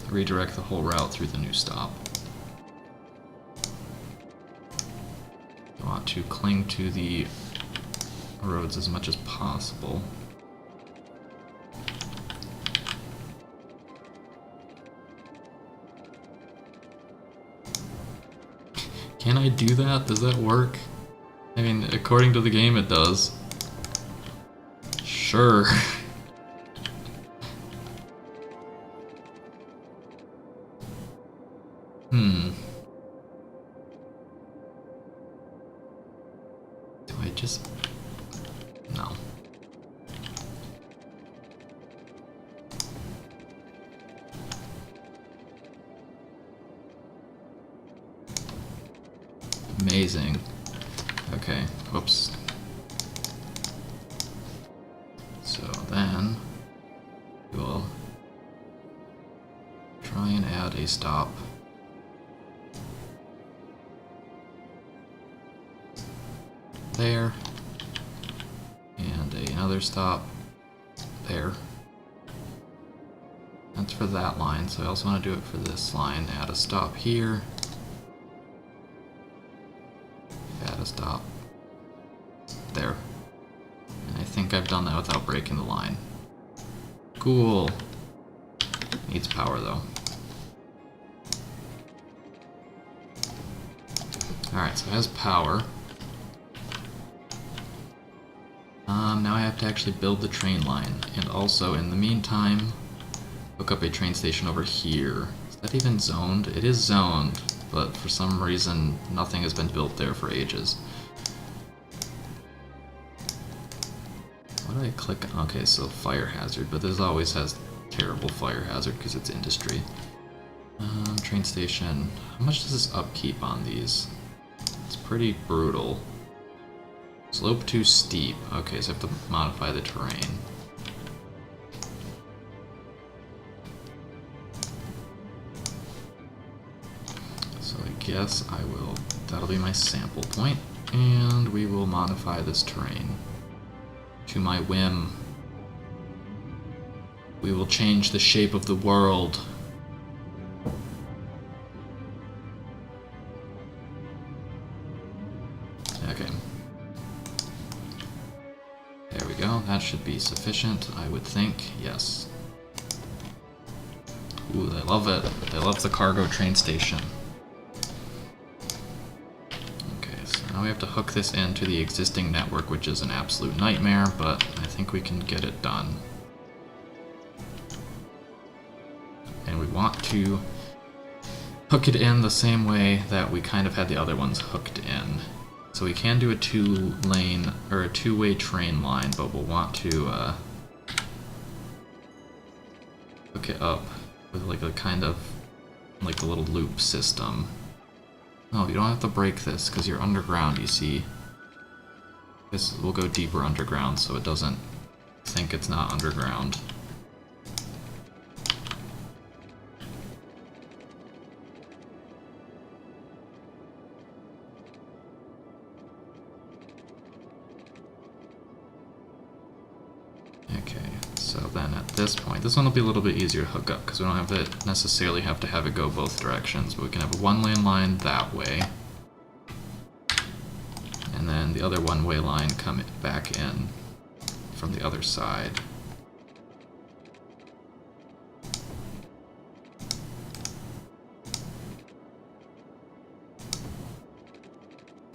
Redirect the whole route through the new stop. I want to cling to the roads as much as possible. Can I do that? Does that work? I mean, according to the game it does. Sure. Do I just... no. Amazing. Okay, whoops. So then we'll try and add a stop. There. And another stop there. That's for that line, so I also want to do it for this line. Add a stop here. Add a stop there. And I think I've done that without breaking the line. Cool. Needs power though. Alright, so it has power. Now I have to actually build the train line, and also in the meantime hook up a train station over here. Is that even zoned? It is zoned, but for some reason nothing has been built there for ages. What did I click on? Okay, so fire hazard, but this always has terrible fire hazard because it's industry. Train station. How much does this upkeep on these? It's pretty brutal. Slope too steep. Okay, so I have to modify the terrain. So I guess I will, that'll be my sample point, and we will modify this terrain to my whim. We will change the shape of the world. Okay. There we go. That should be sufficient, I would think. Yes. Ooh, they love it. They love the cargo train station. Okay, so now we have to hook this into the existing network, which is an absolute nightmare, but I think we can get it done. And we want to hook it in the same way that we kind of had the other ones hooked in. So we can do a two-lane, or a two-way train line, but we'll want to hook it up with like a kind of, like a little loop system. No, you don't have to break this, because you're underground, you see. This will go deeper underground, so it doesn't think it's not underground. Okay, so then at this point, this one will be a little bit easier to hook up because we don't have to necessarily have to have it go both directions, but we can have a one-lane line that way, and then the other one-way line come back in from the other side.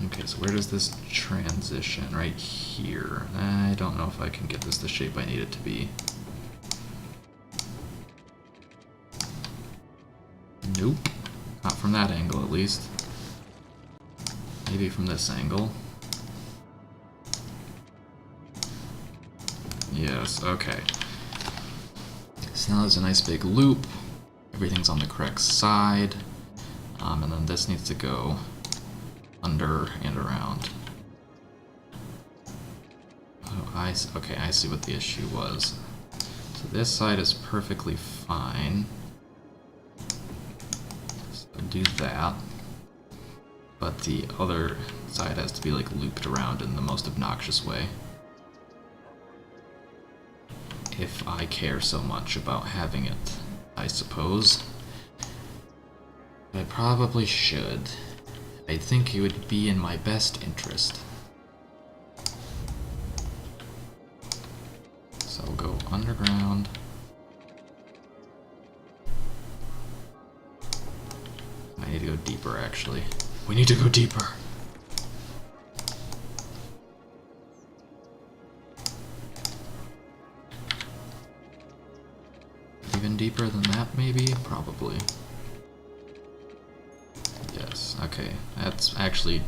Okay, so where does this transition? Right here. I don't know if I can get this the shape I need it to be. Nope. Not from that angle, at least. Maybe from this angle. Yes, okay. So now there's a nice big loop. Everything's on the correct side. And then this needs to go under and around. Oh, okay, I see what the issue was. So this side is perfectly fine. So do that. But the other side has to be like looped around in the most obnoxious way. If I care so much about having it, I suppose. I probably should. I think it would be in my best interest. So we'll go underground. I need to go deeper, actually. We need to go deeper. Even deeper than that, maybe? Probably. Yes, okay. That's actually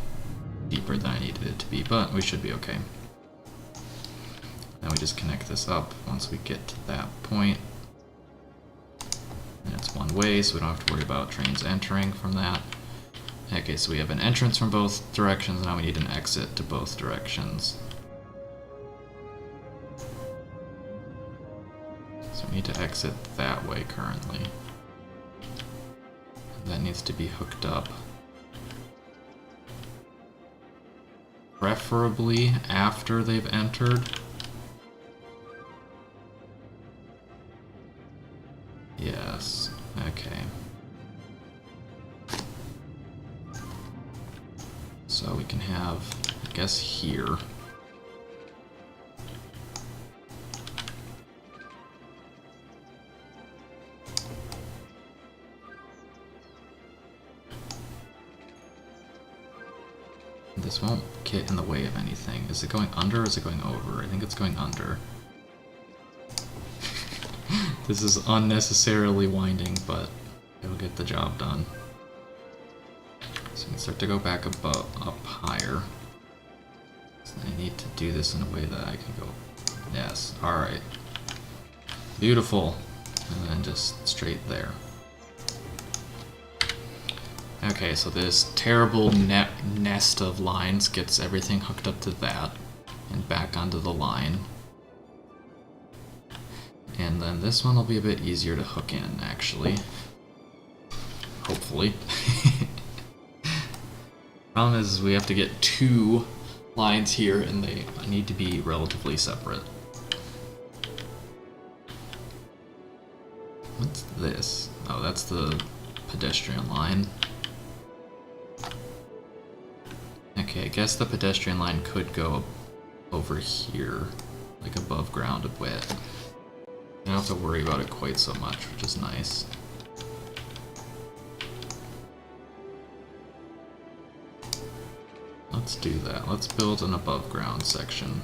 deeper than I needed it to be, but we should be okay. Now we just connect this up once we get to that point. And it's one way, so we don't have to worry about trains entering from that. Okay, so we have an entrance from both directions, now we need an exit to both directions. So we need to exit that way currently. That needs to be hooked up. Preferably after they've entered. Yes, okay. So we can have, I guess, here. This won't get in the way of anything. Is it going under or is it going over? I think it's going under. This is unnecessarily winding, but it'll get the job done. So we can start to go back up higher. So I need to do this in a way that I can go. Yes, alright. Beautiful. And then just straight there. Okay, so this terrible nest of lines gets everything hooked up to that and back onto the line. And then this one will be a bit easier to hook in, actually. Hopefully. Problem is we have to get two lines here and they need to be relatively separate. What's this? Oh, that's the pedestrian line. Okay, I guess the pedestrian line could go over here, like above ground a bit. I don't have to worry about it quite so much, which is nice. Let's do that. Let's build an above ground section.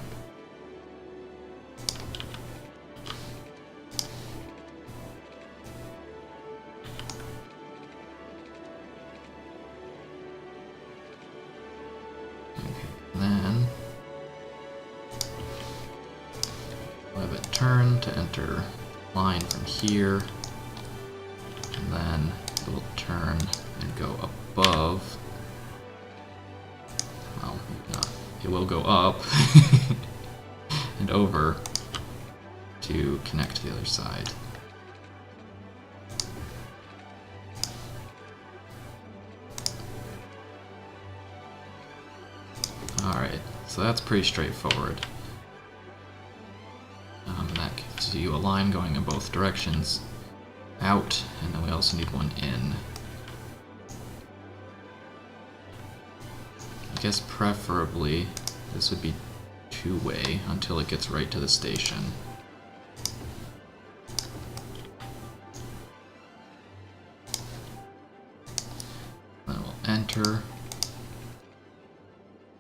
Then we'll have it turn to enter line from here, and then it will turn and go above. Well, no, it will go up and over, to connect to the other side. Alright, so that's pretty straightforward. That gives you a line going in both directions out, and then we also need one in. I guess preferably this would be two-way until it gets right to the station. Then we'll enter.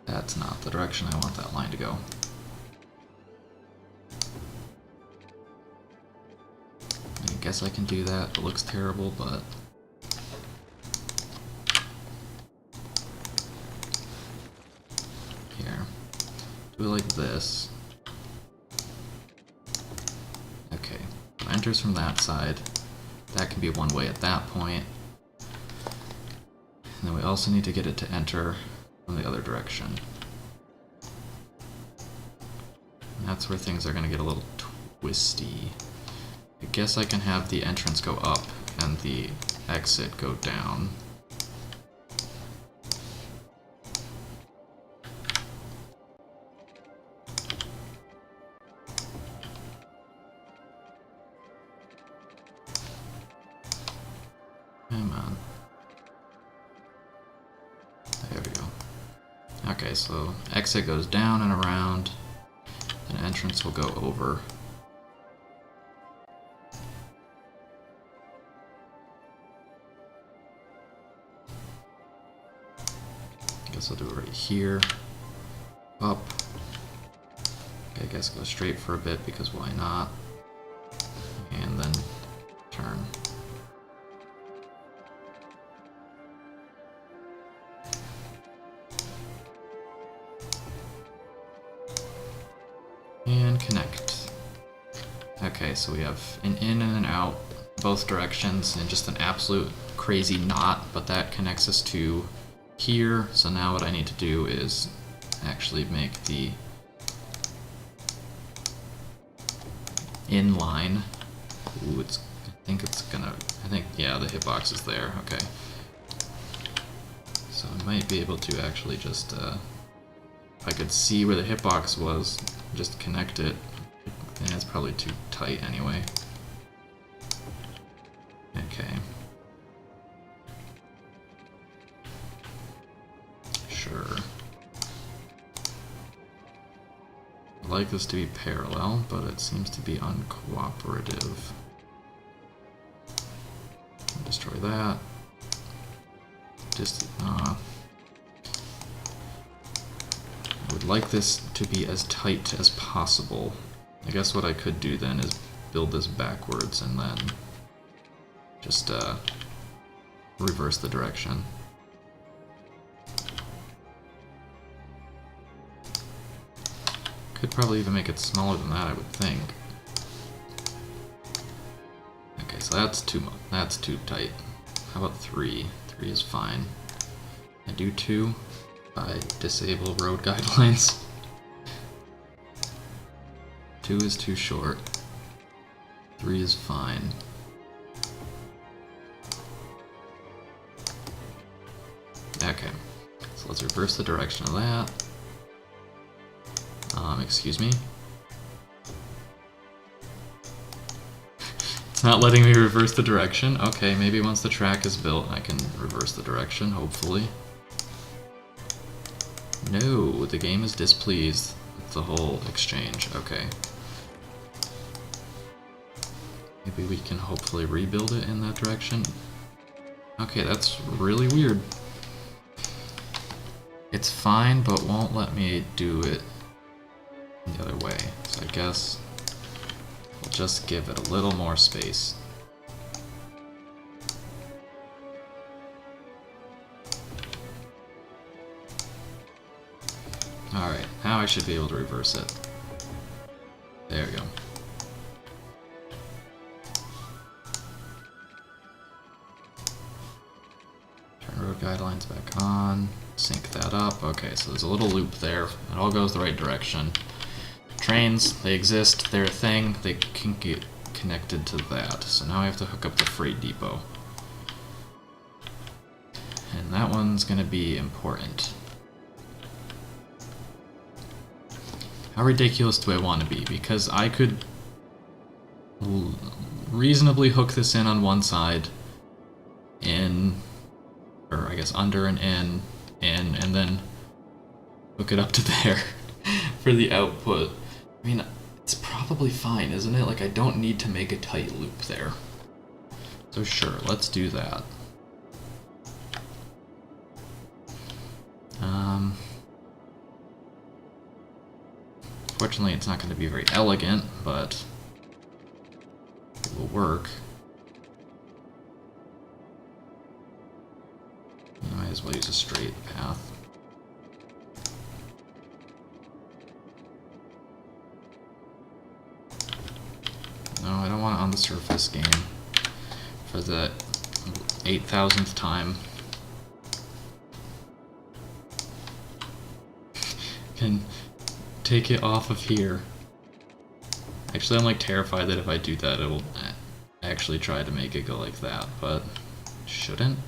That's not the direction I want that line to go. I guess I can do that. It looks terrible, but here. Do it like this. Okay. Enters from that side. That can be one way at that point. And then we also need to get it to enter from the other direction. And that's where things are going to get a little twisty. I guess I can have the entrance go up and the exit go down. Come on. There we go. Okay, so exit goes down and around, and entrance will go over. Guess I'll do it right here. Up. Okay, I guess go straight for a bit because why not? And then turn. And connect. Okay, so we have an in and an out, both directions, and just an absolute crazy knot, but that connects us to here. So now what I need to do is actually make the inline. Ooh, I think, yeah, the hitbox is there. Okay. So I might be able to actually just, if I could see where the hitbox was, just connect it. And it's probably too tight anyway. Okay. Sure. I'd like this to be parallel, but it seems to be uncooperative. Destroy that. Just, I would like this to be as tight as possible. I guess what I could do then is build this backwards and then just reverse the direction. Could probably even make it smaller than that, I would think. Okay, so that's too tight. How about 3? 3 is fine. I do 2 by disable road guidelines. 2 is too short. 3 is fine. Okay, so let's reverse the direction of that. Excuse me. It's not letting me reverse the direction. Okay, maybe once the track is built, I can reverse the direction, hopefully. No, the game is displeased with the whole exchange. Okay. Maybe we can hopefully rebuild it in that direction. Okay, that's really weird. It's fine, but won't let me do it the other way. So I guess we'll just give it a little more space. Alright, now I should be able to reverse it. There we go. Turn road guidelines back on. Sync that up. Okay, so there's a little loop there. It all goes the right direction. trains, they exist, they're a thing, they can get connected to that. So now I have to hook up the freight depot. And that one's going to be important. How ridiculous do I want to be? Because I could reasonably hook this in on one side, in, or I guess under and in, and then hook it up to there for the output. I mean, it's probably fine, isn't it? Like, I don't need to make a tight loop there. So sure, let's do that. Fortunately, it's not going to be very elegant, but it will work. I might as well use a straight path. No, I don't want it on the surface game for the 8,000th time. Can take it off of here. Actually, I'm like terrified that if I do that, it'll actually try to make it go like that, but shouldn't.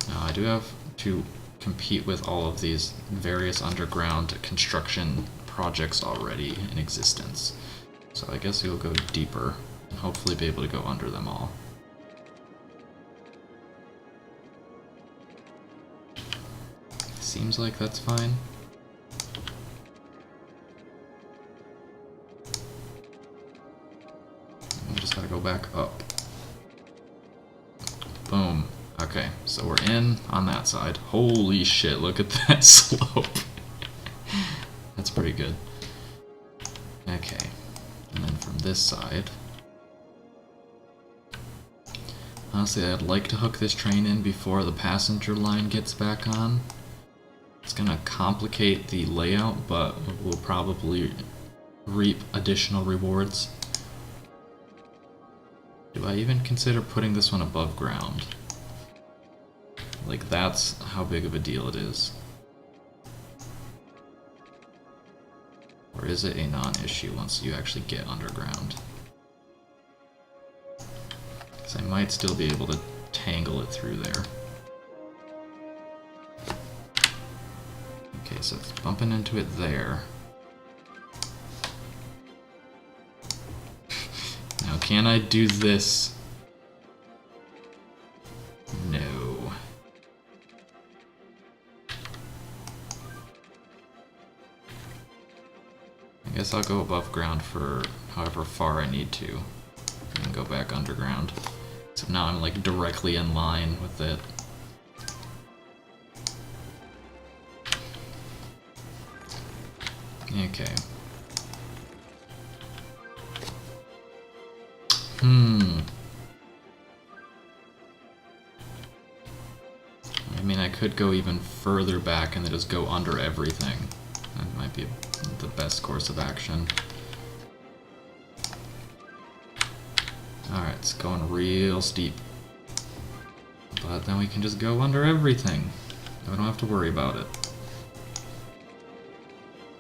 Now, I do have to compete with all of these various underground construction projects already in existence. So I guess we'll go deeper and hopefully be able to go under them all. Seems like that's fine. We just gotta go back up. Boom. Okay, so we're in on that side. Holy shit, look at that slope. That's pretty good. Okay, and then from this side... Honestly, I'd like to hook this train in before the passenger line gets back on. It's gonna complicate the layout, but we'll probably reap additional rewards. Do I even consider putting this one above ground? Like, that's how big of a deal it is. Or is it a non-issue once you actually get underground? Because I might still be able to tangle it through there. Okay, so it's bumping into it there. Now, can I do this? No. I guess I'll go above ground for however far I need to, and go back underground. So now I'm like directly in line with it. Okay. I mean, I could go even further back and then just go under everything. That might be the best course of action. Alright, it's going real steep. But then we can just go under everything. We don't have to worry about it.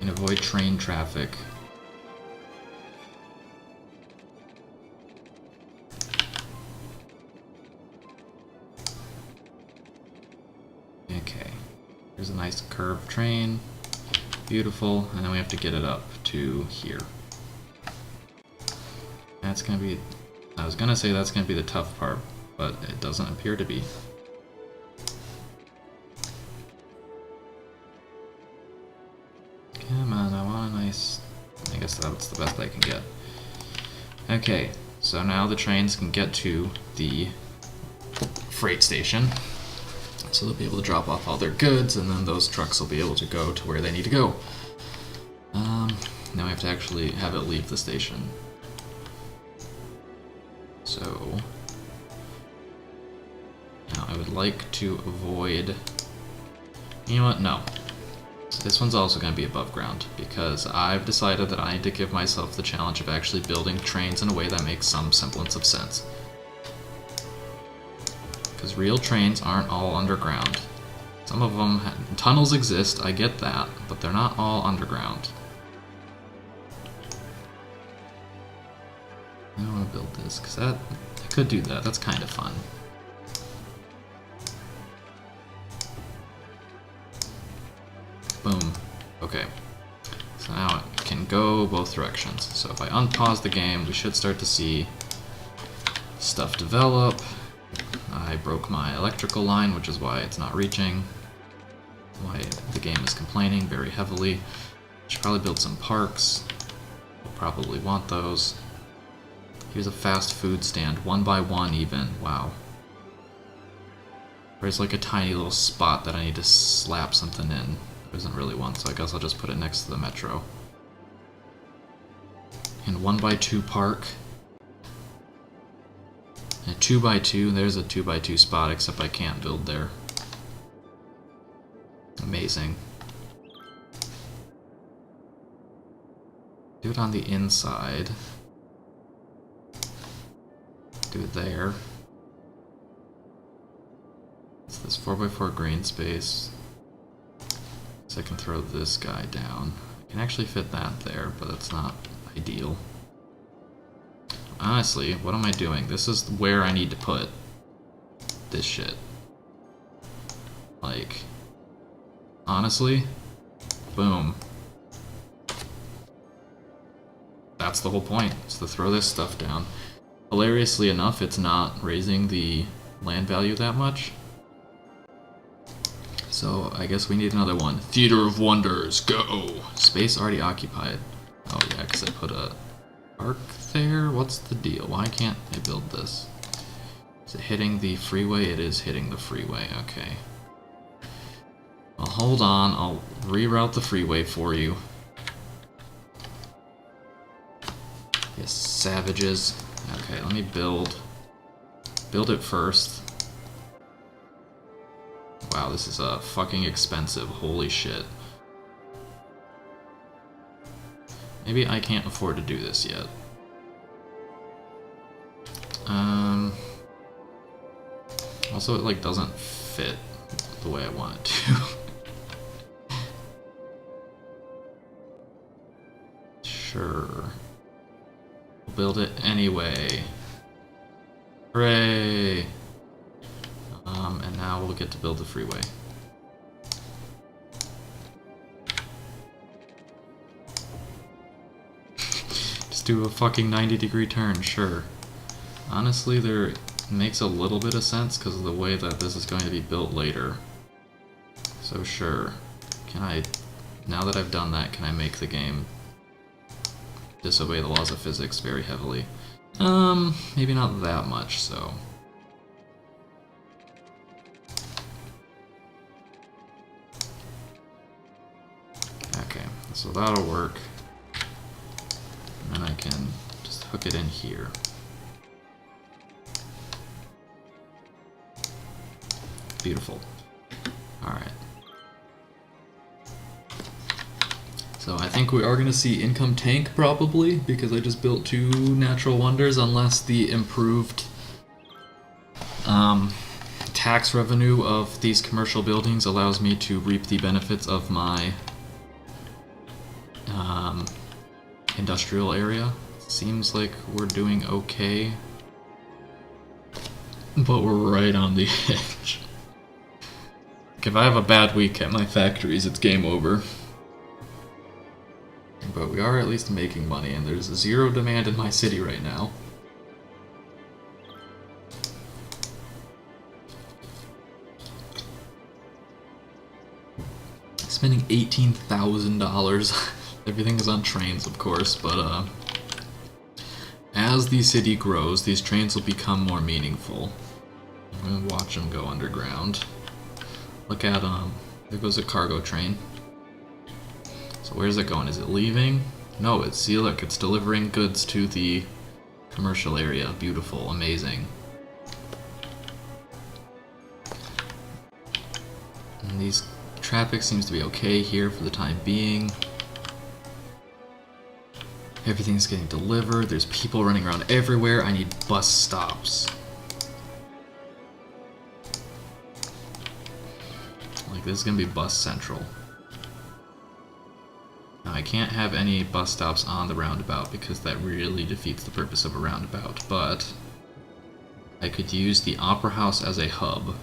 And avoid train traffic. Okay, here's a nice curved train. Beautiful, and then we have to get it up to here. That's gonna be... I was gonna say that's gonna be the tough part, but it doesn't appear to be. Come on, I want a nice... I guess that's the best I can get. Okay, so now the trains can get to the freight station. So they'll be able to drop off all their goods, and then those trucks will be able to go to where they need to go. Now we have to actually have it leave the station. So... now I would like to avoid... You know what? No. This one's also going to be above ground, because I've decided that I need to give myself the challenge of actually building trains in a way that makes some semblance of sense. Because real trains aren't all underground. Some of them, tunnels exist, I get that, but they're not all underground. I don't want to build this, because I could do that, that's kind of fun. Boom. Okay. So now it can go both directions. So if I unpause the game, we should start to see stuff develop. I broke my electrical line, which is why it's not reaching. Why the game is complaining very heavily. Should probably build some parks. We'll probably want those. Here's a fast food stand, 1 by 1 even. Wow. There's like a tiny little spot that I need to slap something in. There isn't really one, so I guess I'll just put it next to the metro. And 1 by 2 park. And 2 by 2, there's a 2 by 2 spot, except I can't build there. Amazing. Do it on the inside. Do it there. It's this 4x4 green space. So I can throw this guy down. I can actually fit that there, but that's not ideal. Honestly, what am I doing? This is where I need to put this shit. Like, honestly, boom. That's the whole point, is to throw this stuff down. Hilariously enough, it's not raising the land value that much. So I guess we need another one. Theater of Wonders, go! Space already occupied. Oh yeah, because I put a arc there? What's the deal? Why can't I build this? Is it hitting the freeway? It is hitting the freeway, okay. Well, hold on, I'll reroute the freeway for you. Yes, savages. Okay, let me build it first. Wow, this is fucking expensive, holy shit. Maybe I can't afford to do this yet. Also, it like doesn't fit the way I want it to. Sure. We'll build it anyway. Hooray! And now we'll get to build the freeway. Just do a fucking 90-degree turn, sure. Honestly, there makes a little bit of sense because of the way that this is going to be built later. So sure. Can I, now that I've done that, can I make the game disobey the laws of physics very heavily? Maybe not that much, so. Okay, so that'll work. And then I can just hook it in here. Beautiful. Alright. So I think we are going to see income tank probably, because I just built 2 natural wonders, unless the improved tax revenue of these commercial buildings allows me to reap the benefits of my industrial area. Seems like we're doing okay, but we're right on the edge. Like if I have a bad week at my factories, it's game over. But we are at least making money, and there's 0 demand in my city right now. Spending $18,000. Everything is on trains, of course, but as the city grows, these trains will become more meaningful. I'm gonna watch them go underground. Look at there goes a cargo train. So where's it going? Is it leaving? No, it's, see, look, it's delivering goods to the commercial area. Beautiful, amazing. And these traffic seems to be okay here for the time being. Everything's getting delivered. There's people running around everywhere. I need bus stops. Like, Like, this is gonna be bus central. Now, I can't have any bus stops on the roundabout because that really defeats the purpose of a roundabout, but I could use the Opera House as a hub.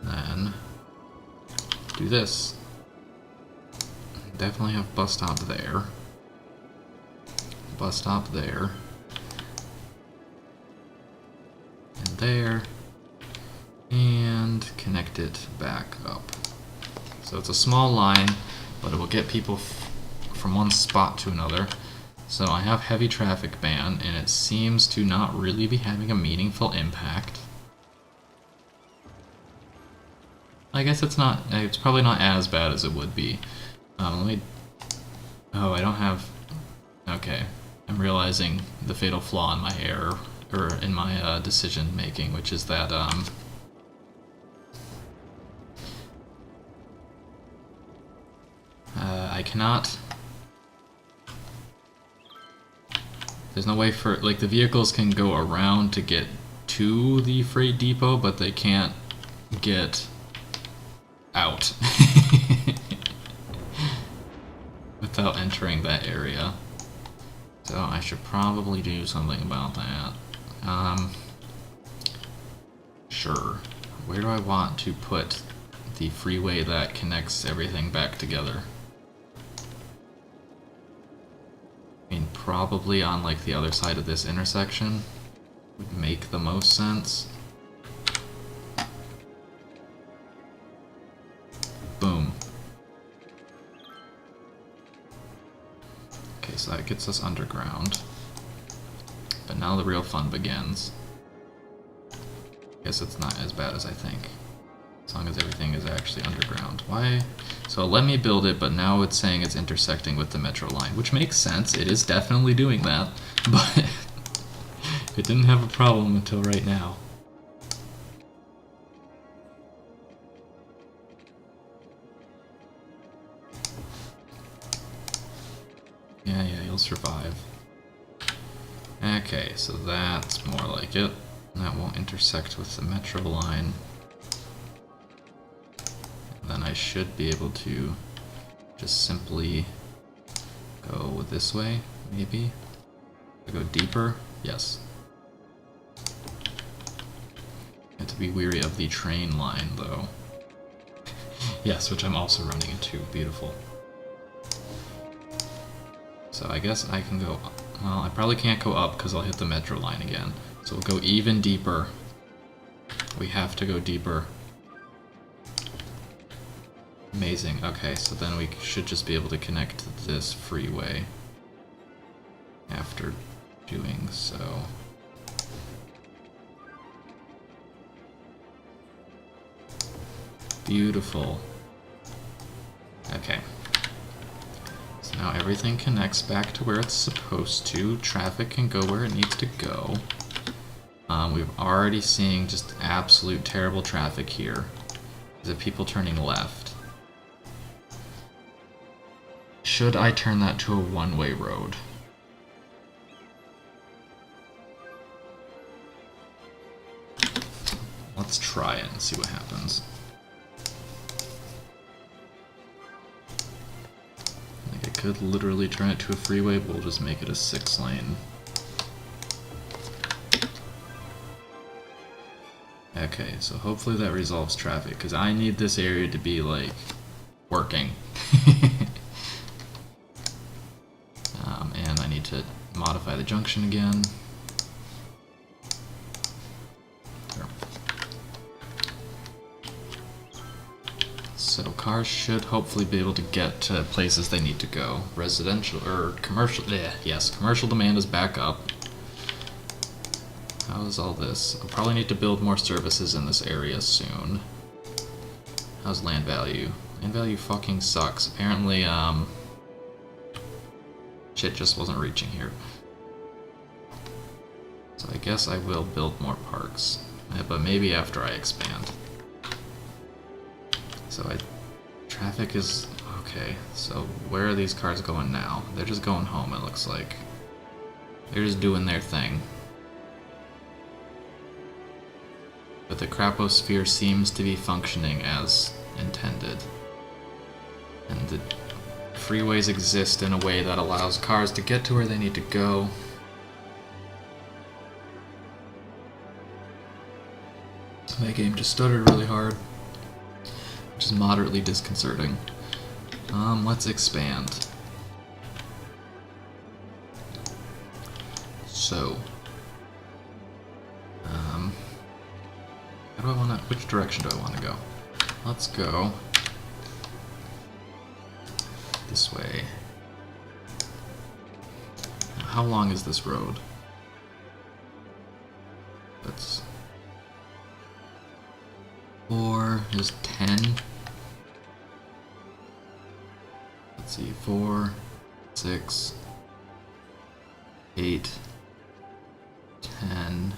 Then do this. Definitely have bus stop there. Bus stop there. And there. And connect it back up. So it's a small line, but it will get people from one spot to another. So I have heavy traffic ban, and it seems to not really be having a meaningful impact. I guess it's probably not as bad as it would be. Let me... Oh, I don't have... Okay. I'm realizing the fatal flaw in my error, or in my decision making, which is that, I cannot... There's no way for... Like, the vehicles can go around to get to the freight depot, but they can't get out without entering that area. So I should probably do something about that. Sure. Where do I want to put the freeway that connects everything back together? I mean, probably on like the other side of this intersection would make the most sense. Boom. Okay, so that gets us underground. But now the real fun begins. Guess it's not as bad as I think. As long as everything is actually underground. Why? So let me build it, but now it's saying it's intersecting with the metro line, which makes sense. It is definitely doing that, but it didn't have a problem until right now. Yeah, you'll survive. Okay, so that's more like it. That won't intersect with the metro line. And then I should be able to just simply go this way, maybe. I go deeper? Yes. You have to be weary of the train line, though. Yes, which I'm also running into. Beautiful. So I guess I can go... Well, I probably can't go up because I'll hit the metro line again. So we'll go even deeper. We have to go deeper. Amazing. Okay, so then we should just be able to connect to this freeway after doing so. Beautiful. Okay. So now everything connects back to where it's supposed to. Traffic can go where it needs to go. We've already seeing just absolute terrible traffic here. Is it people turning left? Should I turn that to a one-way road? Let's try it and see what happens. Like, I could literally turn it to a freeway, but we'll just make it a 6-lane. Okay, so hopefully that resolves traffic, because I need this area to be, like, working. And I need to modify the junction again. There. So cars should hopefully be able to get to places they need to go. Residential, or commercial, yes, commercial demand is back up. How is all this? I'll probably need to build more services in this area soon. How's land value? Land value fucking sucks. Apparently, shit just wasn't reaching here. So I guess I will build more parks. But maybe after I expand. So traffic is... Okay, so where are these cars going now? They're just going home, it looks like. They're just doing their thing. But the Craposphere seems to be functioning as intended. And the freeways exist in a way that allows cars to get to where they need to go. My game just stuttered really hard, which is moderately disconcerting. Let's expand. So, how do I want to? Which direction do I want to go? Let's go this way. How long is this road? That's 4 is 10. Let's see, 4, 6, 8, 10.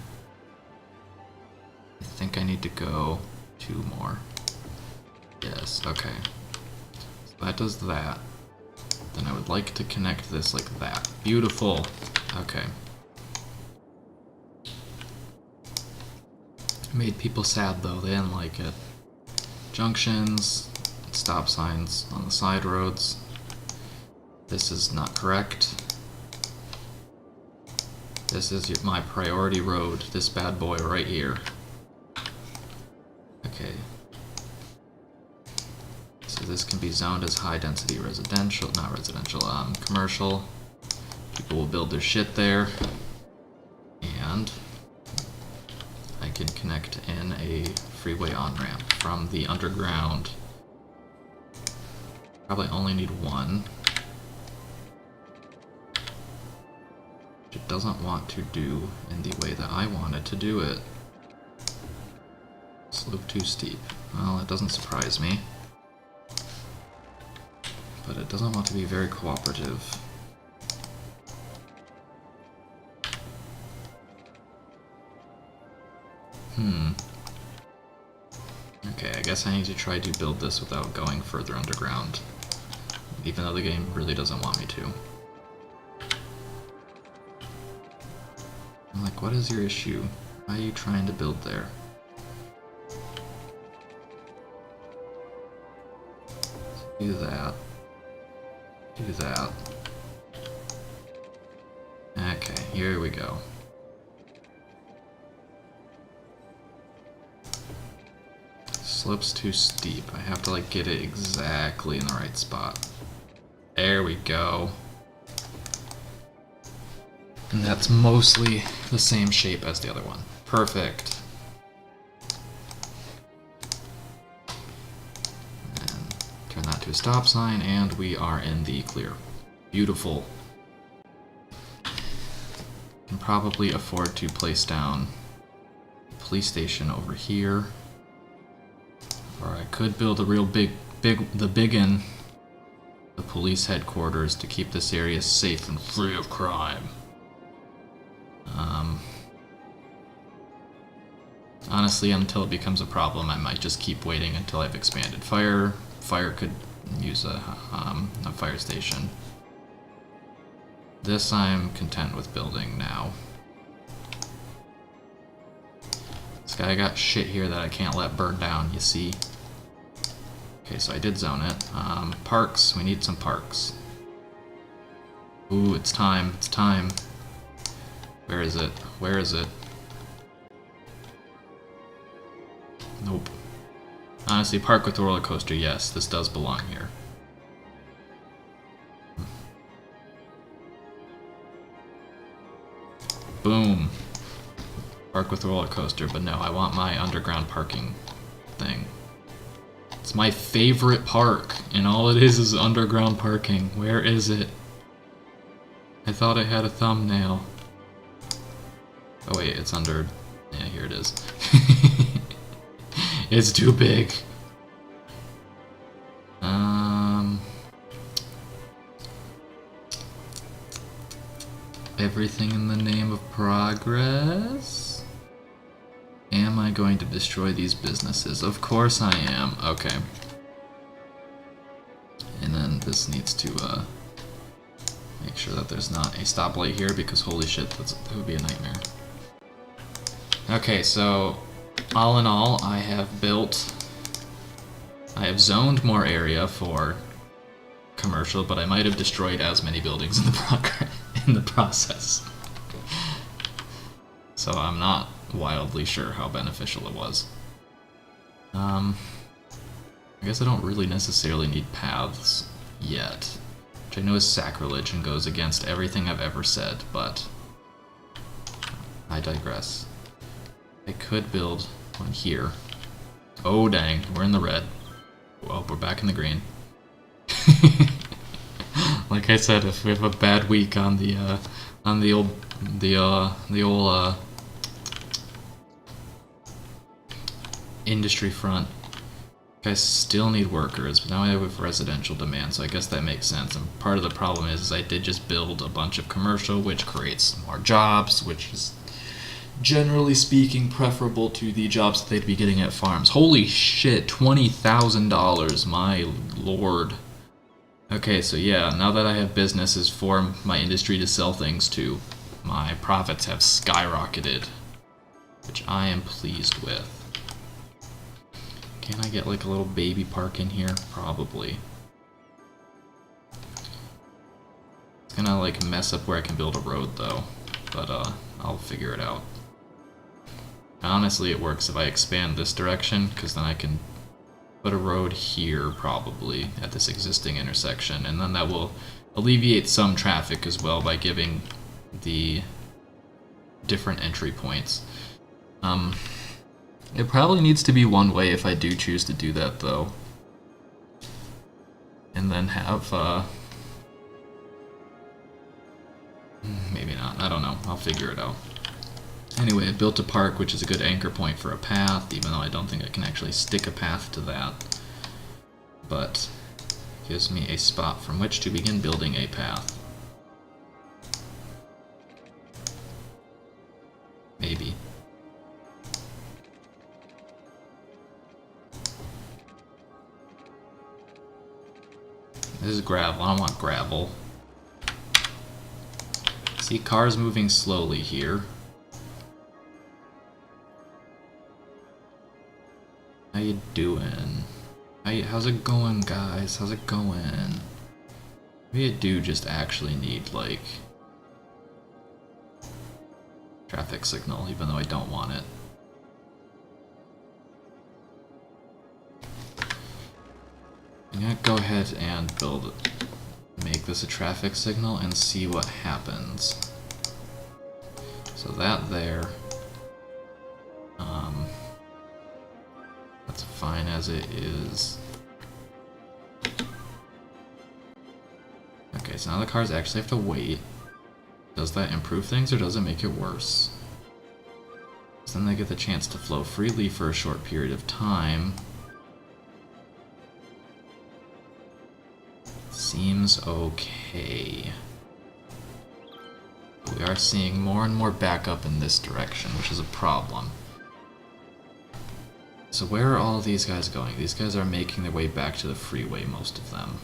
I think I need to go 2 more. Yes, okay. So that does that. Then I would like to connect this like that. Beautiful. Okay. Made people sad though, they didn't like it. Junctions, stop signs on the side roads. This is not correct. This is my priority road, this bad boy right here. Okay. So this can be zoned as high density residential, not residential, commercial. People will build their shit there. And I can connect in a freeway on-ramp from the underground. Probably only need 1. Which it doesn't want to do in the way that I want it to do it. Slope too steep. Well, it doesn't surprise me. But it doesn't want to be very cooperative. Okay, I guess I need to try to build this without going further underground. Even though the game really doesn't want me to. I'm like, what is your issue? Why are you trying to build there? Do that. Do that. Okay, here we go. Slope's too steep. I have to like get it exactly in the right spot. There we go. And that's mostly the same shape as the other one. Perfect. And turn that to a stop sign, and we are in the clear. Beautiful. Can probably afford to place down a police station over here. Or I could build a real the police headquarters to keep this area safe and free of crime. Honestly, until it becomes a problem, I might just keep waiting until I've expanded. Fire could use a fire station. This I'm content with building now. This guy got shit here that I can't let burn down, you see. Okay, so I did zone it. Parks, we need some parks. Ooh, it's time, it's time. Where is it? Where is it? Nope. Honestly, park with the roller coaster, yes, this does belong here. Boom. Park with the roller coaster, but no, I want my underground parking thing. It's my favorite park, and all it is underground parking. Where is it? I thought it had a thumbnail. Oh wait, it's under... Yeah, here it is. It's too big. Everything in the name of progress? Am I going to destroy these businesses? Of course I am. Okay. And then this needs to make sure that there's not a stoplight here, because holy shit, that would be a nightmare. Okay, so all in all, I have zoned more area for commercial, but I might have destroyed as many buildings in the process. So I'm not wildly sure how beneficial it was. I guess I don't really necessarily need paths yet, which I know is sacrilege and goes against everything I've ever said, but I digress. I could build one here. Oh dang, we're in the red. Well, we're back in the green. Like I said, if we have a bad week on the old industry front, I still need workers, but now I have residential demand, so I guess that makes sense. And part of the problem is I did just build a bunch of commercial, which creates more jobs, which is generally speaking preferable to the jobs that they'd be getting at farms. Holy shit, $20,000, my lord. Okay, so yeah, now that I have businesses for my industry to sell things to, my profits have skyrocketed, which I am pleased with. Can I get like a little baby park in here? Probably. It's gonna like mess up where I can build a road though, but I'll figure it out. Honestly, it works if I expand this direction, because then I can put a road here probably at this existing intersection, and then that will alleviate some traffic as well by giving the different entry points. It probably needs to be one way if I do choose to do that though, and then have maybe not, I don't know, I'll figure it out. Anyway, I built a park, which is a good anchor point for a path, even though I don't think I can actually stick a path to that. But gives me a spot from which to begin building a path. Maybe. This is gravel. I don't want gravel. See, cars moving slowly here. How you doing? How's it going, guys? How's it going? Maybe I do just actually need, like, traffic signal, even though I don't want it. I'm gonna go ahead and make this a traffic signal and see what happens. So that there. That's fine as it is. Okay, so now the cars actually have to wait. Does that improve things or does it make it worse? So then they get the chance to flow freely for a short period of time. Seems okay. We are seeing more and more backup in this direction, which is a problem. So where are all these guys going? These guys are making their way back to the freeway, most of them.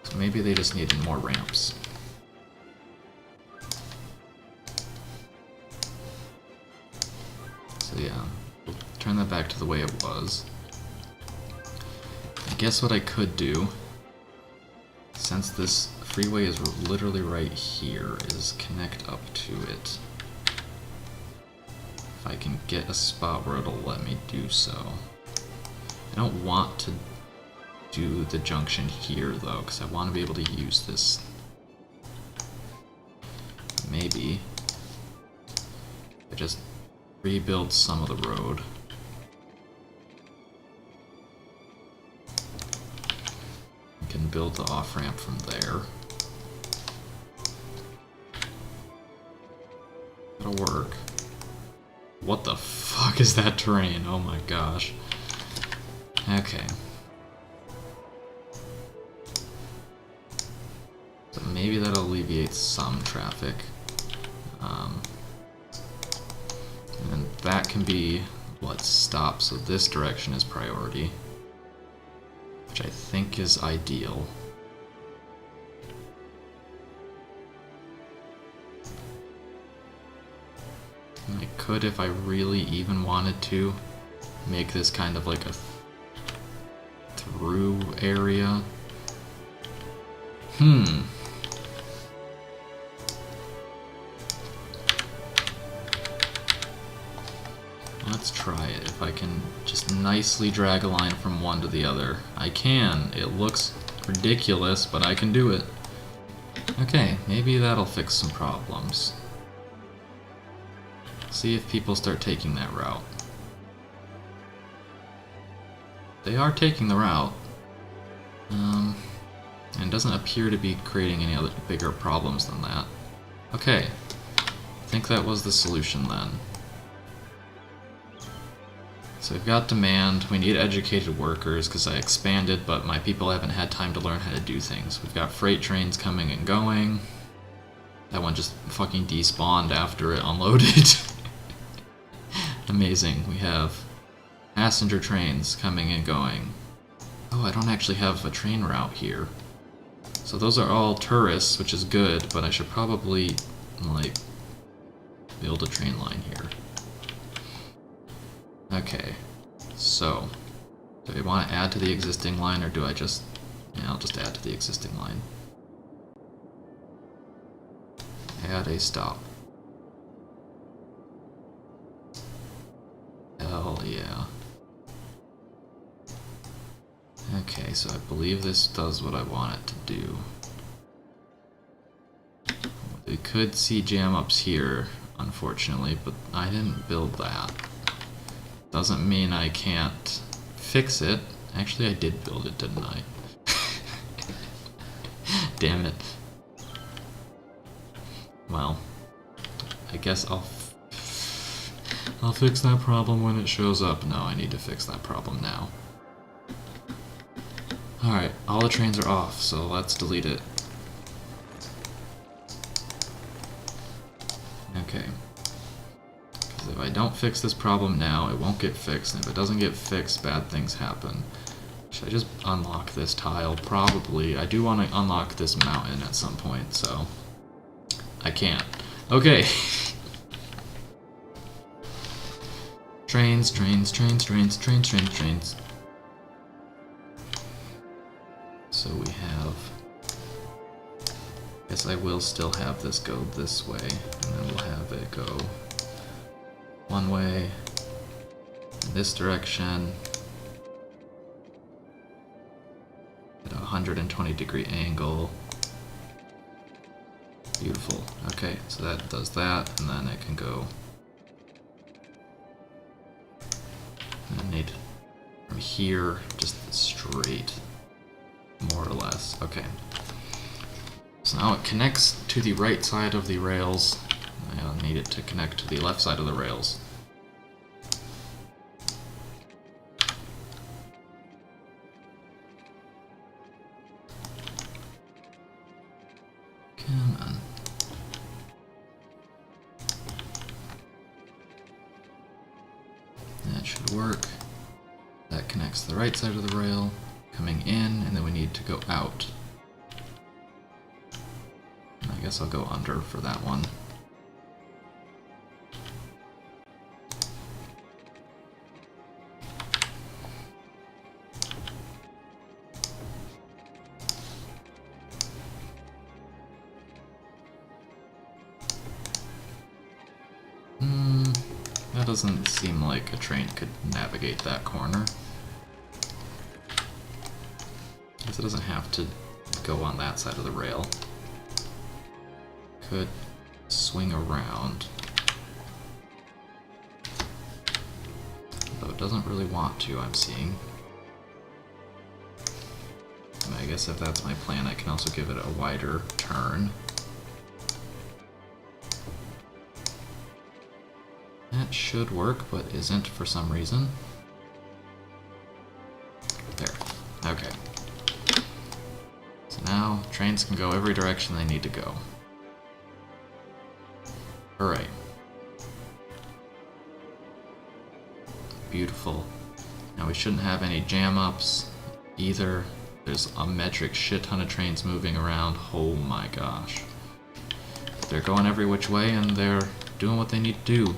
So maybe they just needed more ramps. So yeah, we'll turn that back to the way it was. I guess what I could do, since this freeway is literally right here, is connect up to it. If I can get a spot where it'll let me do so. I don't want to do the junction here though, because I want to be able to use this. Maybe I just rebuild some of the road. I can build the off-ramp from there. That'll work. What the fuck is that terrain? Oh my gosh. Okay. So maybe that'll alleviate some traffic. And that can be what stops, so this direction is priority, which I think is ideal. I could, if I really even wanted to, make this kind of like a through area. Let's try it. If I can just nicely drag a line from one to the other. I can. It looks ridiculous, but I can do it. Okay, maybe that'll fix some problems. See if people start taking that route. They are taking the route. And doesn't appear to be creating any other bigger problems than that. Okay, I think that was the solution then. So we've got demand, we need educated workers because I expanded, but my people haven't had time to learn how to do things. We've got freight trains coming and going. That one just fucking despawned after it unloaded. Amazing. We have passenger trains coming and going. Oh, I don't actually have a train route here. So those are all tourists, which is good, but I should probably, like, build a train line here. Okay, so, do I want to add to the existing line, or do I just, yeah, I'll just add to the existing line. Add a stop. Hell yeah. Okay, so I believe this does what I want it to do. We could see jam ups here, unfortunately, but I didn't build that. Doesn't mean I can't fix it. Actually, I did build it, didn't I? Damn it. Well, I guess I'll fix that problem when it shows up. No, I need to fix that problem now. Alright, all the trains are off, so let's delete it. Okay. Because if I don't fix this problem now, it won't get fixed, and if it doesn't get fixed, bad things happen. Should I just unlock this tile? Probably. I do want to unlock this mountain at some point, so I can't. Okay. Trains, trains, trains, trains, trains, trains, trains. So we have, I guess I will still have this go this way, and then we'll have it go one way, in this direction, at a 120-degree angle. Beautiful. Okay, so that does that, and then it can go, and I need from here just straight. More or less. Okay. So now it connects to the right side of the rails. I'll need it to connect to the left side of the rails. Come on. That should work. That connects to the right side of the rail. Coming in, and then we need to go out. I guess I'll go under for that one. That doesn't seem like a train could navigate that corner. It doesn't have to go on that side of the rail. Could swing around. Though it doesn't really want to, I'm seeing. And I guess if that's my plan, I can also give it a wider turn. That should work, but isn't for some reason. There. Okay. Now, trains can go every direction they need to go. Alright. Beautiful. Now we shouldn't have any jam-ups either. There's a metric shit ton of trains moving around. Oh my gosh. They're going every which way and they're doing what they need to do.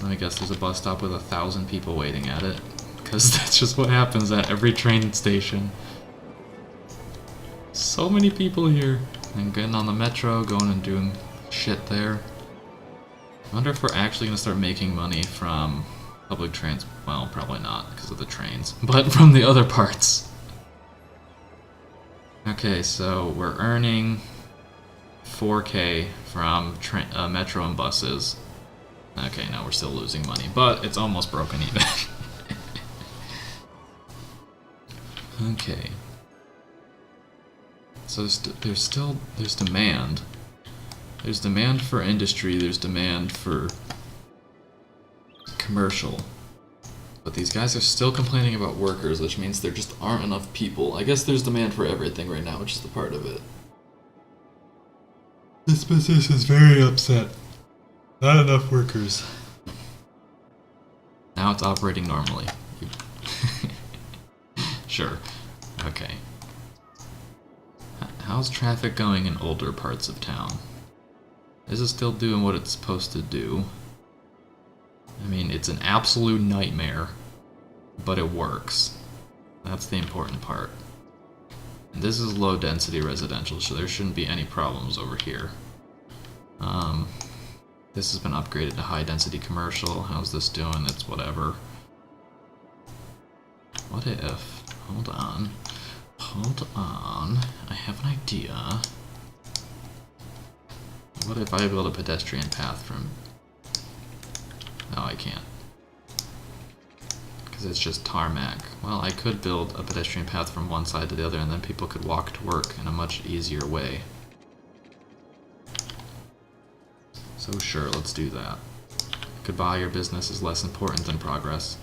Let me guess, there's a bus stop with 1,000 people waiting at it. Because that's just what happens at every train station. So many people here. And getting on the metro, going and doing shit there. I wonder if we're actually going to start making money from public transport. Well, probably not because of the trains. But from the other parts. Okay, so we're earning 4K from metro and buses. Okay, now we're still losing money, but it's almost broken even. Okay. So there's demand. There's demand for industry, there's demand for commercial. But these guys are still complaining about workers, which means there just aren't enough people. I guess there's demand for everything right now, which is the part of it. This business is very upset. Not enough workers. Now it's operating normally. Sure. Okay. How's traffic going in older parts of town? Is it still doing what it's supposed to do? I mean, it's an absolute nightmare, but it works. That's the important part. And this is low density residential, so there shouldn't be any problems over here. This has been upgraded to high density commercial. How's this doing? It's whatever. What if... Hold on. Hold on. I have an idea. What if I build a pedestrian path from... No, I can't. Because it's just tarmac. Well, I could build a pedestrian path from one side to the other and then people could walk to work in a much easier way. So sure, let's do that. Goodbye, your business is less important than progress.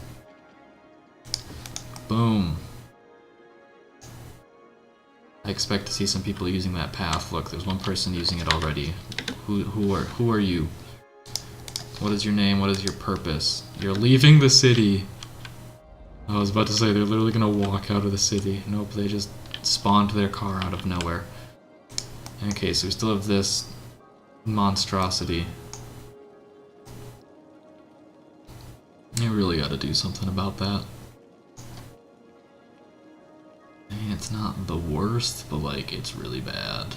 Boom. I expect to see some people using that path. Look, there's one person using it already. Who are you? What is your name? What is your purpose? You're leaving the city. I was about to say they're literally gonna walk out of the city. Nope, they just spawned their car out of nowhere. Okay, so we still have this monstrosity. You really gotta do something about that. I mean, it's not the worst, but like, it's really bad.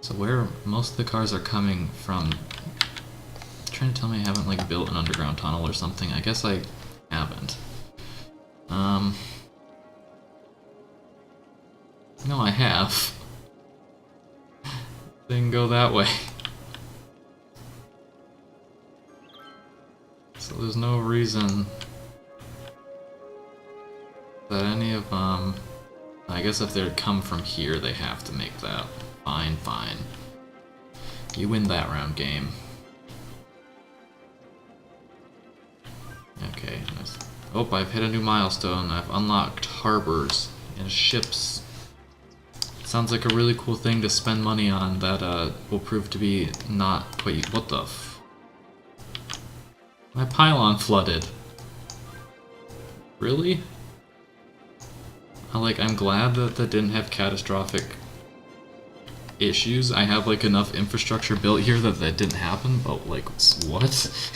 So where most of the cars are coming from... Trying to tell me I haven't like built an underground tunnel or something. I guess I haven't. No, I have. Didn't go that way. So there's no reason that any of them... I guess if they'd come from here, they have to make that. Fine, fine. You win that round, game. Okay, nice. Oh, I've hit a new milestone. I've unlocked harbors and ships. Sounds like a really cool thing to spend money on that will prove to be not quite... What the f... My pylon flooded. Really? I'm glad that that didn't have catastrophic issues. I have like enough infrastructure built here that that didn't happen, but like, what?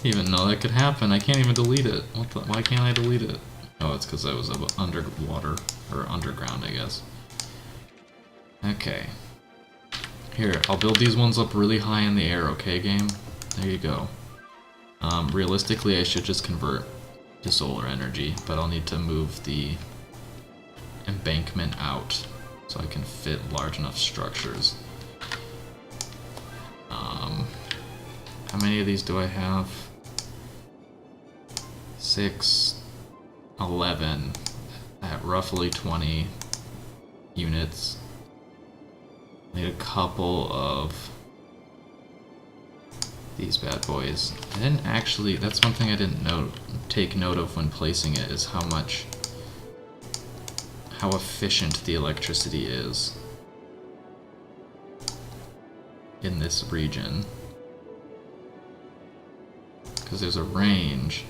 Even know that could happen. I can't even delete it. What the, why can't I delete it? Oh, it's because I was underwater, or underground, I guess. Okay. Here, I'll build these ones up really high in the air, okay, game? There you go. Realistically, I should just convert to solar energy, but I'll need to move the embankment out so I can fit large enough structures. How many of these do I have? 6, 11, at roughly 20 units. Need a couple of these bad boys. I didn't actually, that's one thing I didn't take note of when placing it, is how efficient the electricity is in this region. Because there's a range.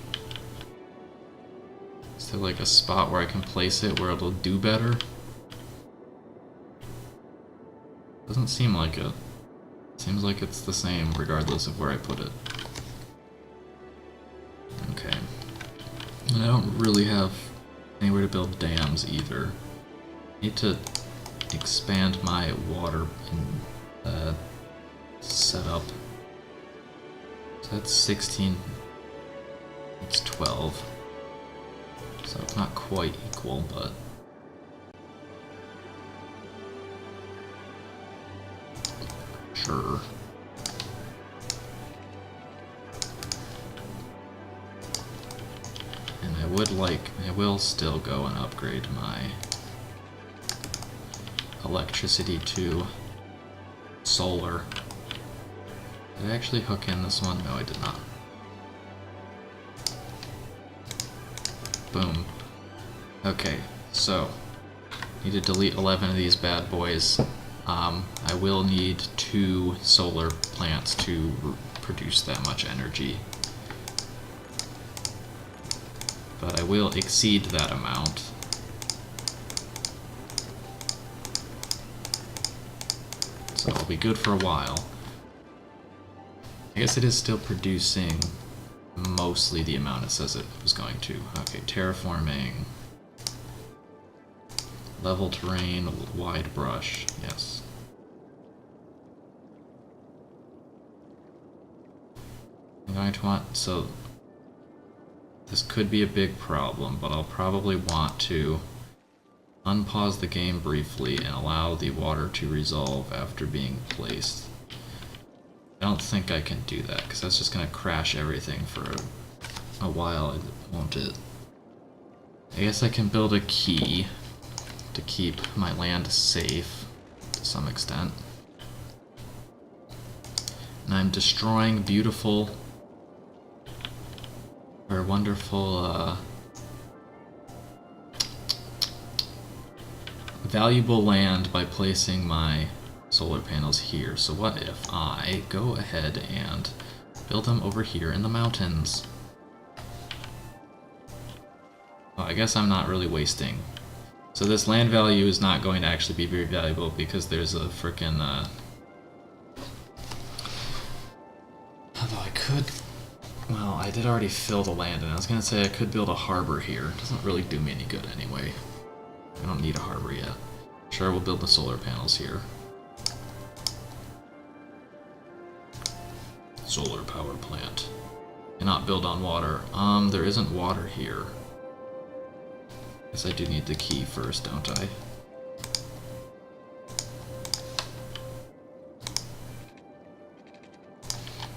Is there like a spot where I can place it where it'll do better? Doesn't seem like it. Seems like it's the same regardless of where I put it. Okay. And I don't really have anywhere to build dams either. Need to expand my water setup. So that's 16. It's 12. So it's not quite equal, but sure. And I will still go and upgrade my electricity to solar. Did I actually hook in this one? No, I did not. Boom. Okay, so need to delete 11 of these bad boys. I will need 2 solar plants to produce that much energy. But I will exceed that amount. So it'll be good for a while. I guess it is still producing mostly the amount it says it was going to. Okay, terraforming. Level terrain, wide brush, yes. I'm going to want, so this could be a big problem, but I'll probably want to unpause the game briefly and allow the water to resolve after being placed. I don't think I can do that, because that's just going to crash everything for a while, won't it? I guess I can build a key to keep my land safe to some extent. And I'm destroying beautiful or wonderful valuable land by placing my solar panels here. So what if I go ahead and build them over here in the mountains? Well, I guess I'm not really wasting. So this land value is not going to actually be very valuable because there's a frickin' although I could, well, I did already fill the land, and I was gonna say I could build a harbor here. It doesn't really do me any good anyway. I don't need a harbor yet. Sure, we'll build the solar panels here. Solar power plant. Cannot build on water. There isn't water here. Guess I do need the key first, don't I?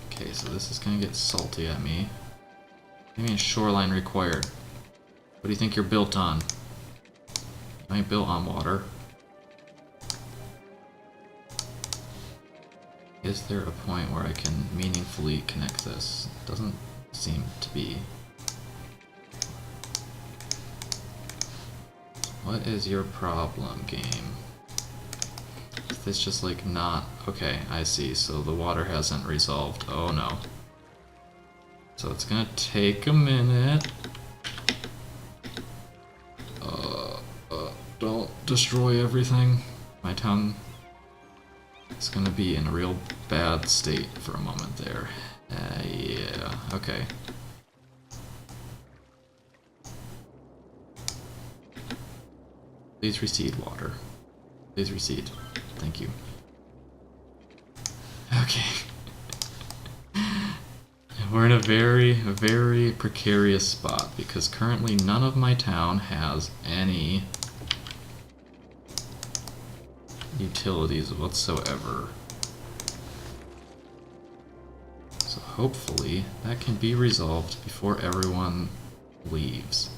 Okay, so this is gonna get salty at me. What do you mean shoreline required? What do you think you're built on? You ain't built on water. Is there a point where I can meaningfully connect this? Doesn't seem to be. What is your problem, game? Is this just like not... Okay, I see. So the water hasn't resolved. Oh no. So it's gonna take a minute. Don't destroy everything. My town is gonna be in a real bad state for a moment there. Yeah, okay. Please recede, water. Please recede. Thank you. Okay. We're in a very precarious spot because currently none of my town has any utilities whatsoever. So hopefully that can be resolved before everyone leaves.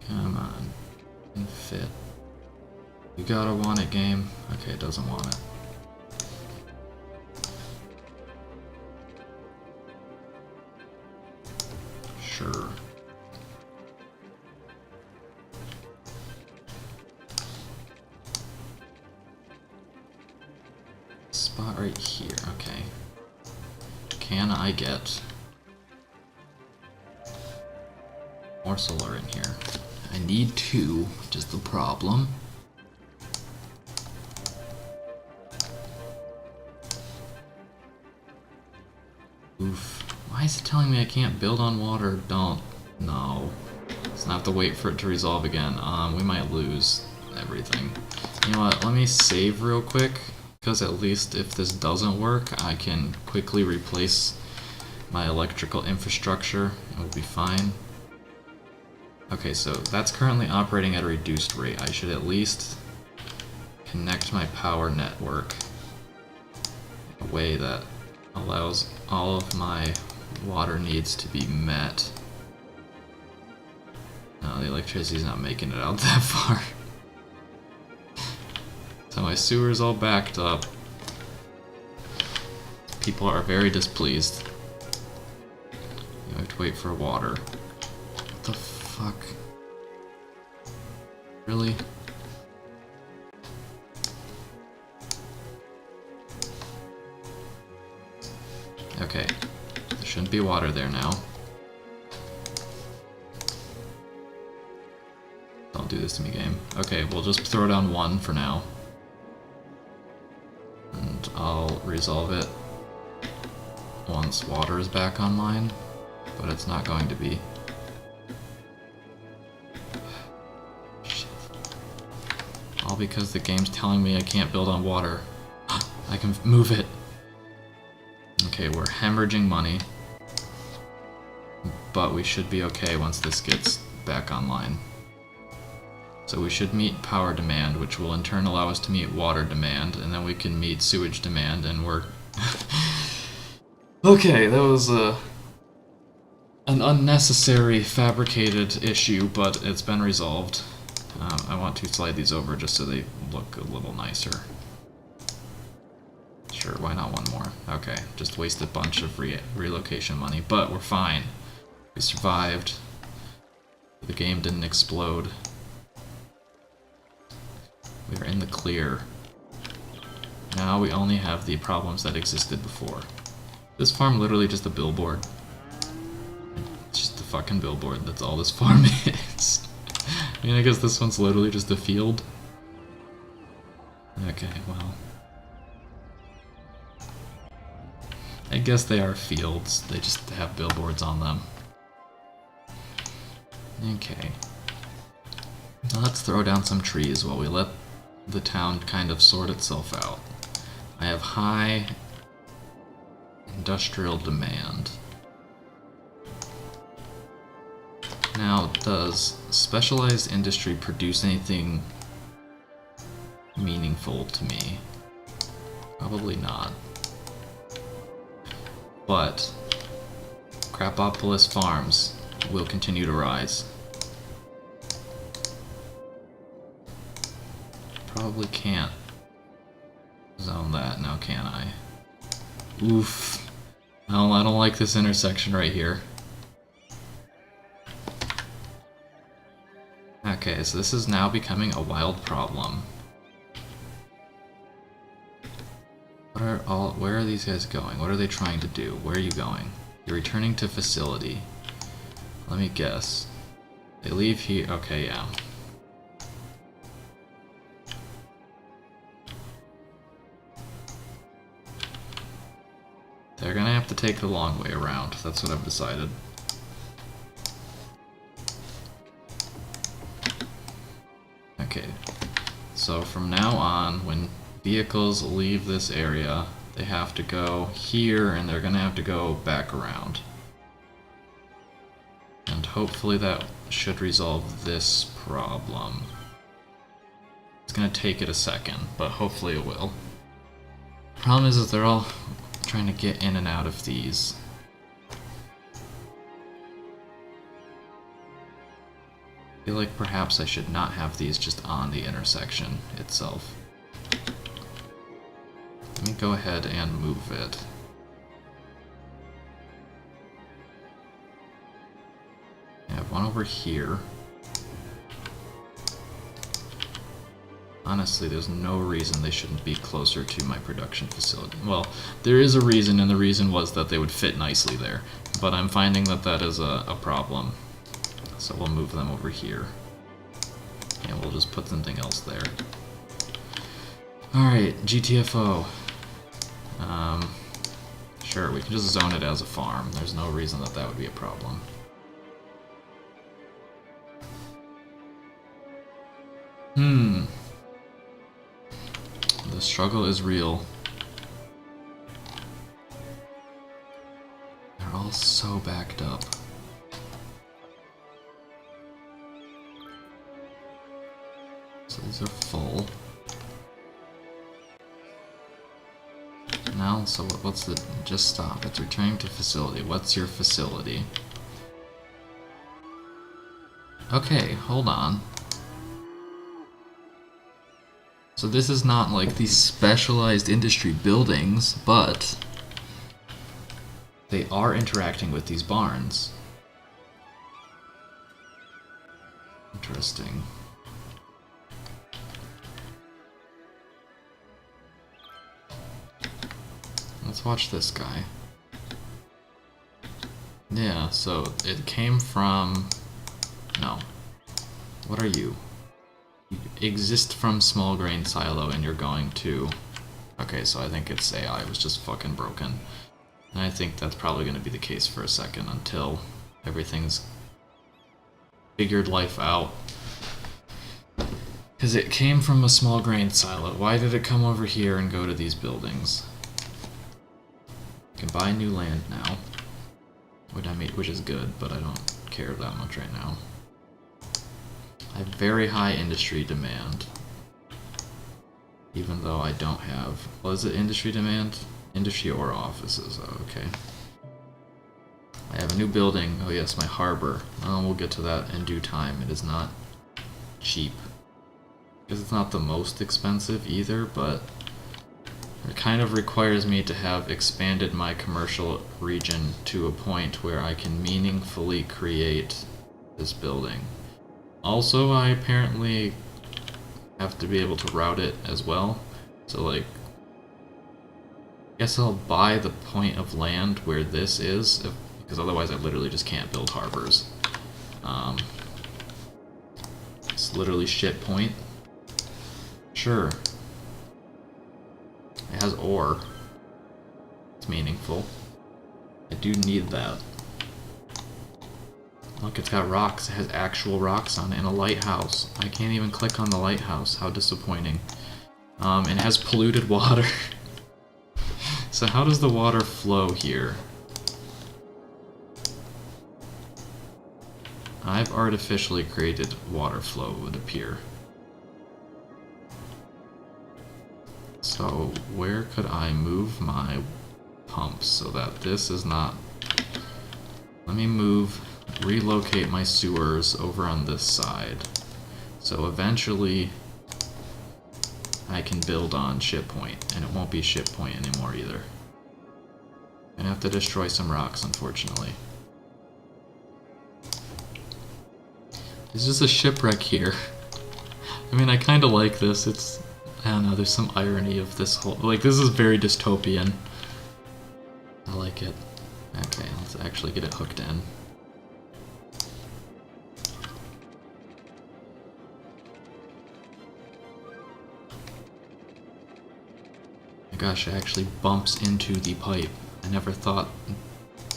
Come on. And fit. You gotta want it, game. Okay, it doesn't want it. Sure. Spot right here, okay. Can I get more solar in here. I need 2, which is the problem. Oof. Why is it telling me I can't build on water? Don't. No. Let's not have to wait for it to resolve again. We might lose everything. You know what? Let me save real quick, because at least if this doesn't work, I can quickly replace my electrical infrastructure. It will be fine. Okay, so that's currently operating at a reduced rate. I should at least connect my power network in a way that allows all of my water needs to be met. No, the electricity's not making it out that far. So my sewer's all backed up. People are very displeased. You have to wait for water. What the fuck? Really? Okay. There shouldn't be water there now. Don't do this to me, game. Okay, we'll just throw down 1 for now. And I'll resolve it once water is back online, but it's not going to be. Shit. All because the game's telling me I can't build on water. I can move it. Okay, we're hemorrhaging money, but we should be okay once this gets back online. So we should meet power demand, which will in turn allow us to meet water demand, and then we can meet sewage demand, and we're... Okay, that was an unnecessary fabricated issue, but it's been resolved. I want to slide these over just so they look a little nicer. Sure, why not 1 more? Okay, just wasted a bunch of relocation money, but we're fine. We survived. The game didn't explode. We are in the clear. Now we only have the problems that existed before. This farm literally just a billboard. It's just a fucking billboard, that's all this farm is. I mean, I guess this one's literally just a field. Okay, well... I guess they are fields, they just have billboards on them. Okay. Now let's throw down some trees while we let the town kind of sort itself out. I have high industrial demand. Now, does specialized industry produce anything meaningful to me? Probably not. But Crapopolis farms will continue to rise. Probably can't zone that now, can I? Oof. No, I don't like this intersection right here. Okay, so this is now becoming a wild problem. Where are these guys going? What are they trying to do? Where are you going? You're returning to facility. Let me guess. They leave here. Okay, yeah. They're gonna have to take the long way around. That's what I've decided. Okay. So from now on, when vehicles leave this area, they have to go here, and they're gonna have to go back around. And hopefully that should resolve this problem. It's gonna take it a second, but hopefully it will. Problem is that they're all trying to get in and out of these. I feel like perhaps I should not have these just on the intersection itself. Let me go ahead and move it. I have one over here. Honestly, there's no reason they shouldn't be closer to my production facility. Well, there is a reason, and the reason was that they would fit nicely there. But I'm finding that that is a problem. So we'll move them over here. And we'll just put something else there. Alright, GTFO. Sure, we can just zone it as a farm. There's no reason that that would be a problem. The struggle is real. They're all so backed up. So these are full. Now, so what's the... Just stop. It's returning to facility. What's your facility? Okay, hold on. So this is not like these specialized industry buildings, but they are interacting with these barns. Interesting. Let's watch this guy. Yeah, so it came from... No. What are you? You exist from small grain silo and you're going to... Okay, so I think its AI was just fucking broken. And I think that's probably going to be the case for a second until everything's figured life out. Because it came from a small grain silo. Why did it come over here and go to these buildings? You can buy new land now. Which is good, but I don't care that much right now. I have very high industry demand. Even though I don't have... Was it industry demand? Industry or offices. Oh, okay. I have a new building. Oh yes, my harbor. Oh, we'll get to that in due time. It is not cheap. Because it's not the most expensive either, but it kind of requires me to have expanded my commercial region to a point where I can meaningfully create this building. Also, I apparently have to be able to route it as well. So, like, I guess I'll buy the point of land where this is, because otherwise I literally just can't build harbors. It's literally shit point. Sure. It has ore. It's meaningful. I do need that. Look, it's got rocks. It has actual rocks on it and a lighthouse. I can't even click on the lighthouse. How disappointing. It has polluted water. So how does the water flow here? I've artificially created water flow, it would appear. So where could I move my pumps so that this is not... Let me relocate my sewers over on this side. So eventually I can build on ship point, and it won't be ship point anymore either. I'm gonna have to destroy some rocks, unfortunately. There's just a shipwreck here. I mean, I kinda like this. It's... I don't know, there's some irony of this whole... Like, this is very dystopian. I like it. Okay, let's actually get it hooked in. My gosh, it actually bumps into the pipe. I never thought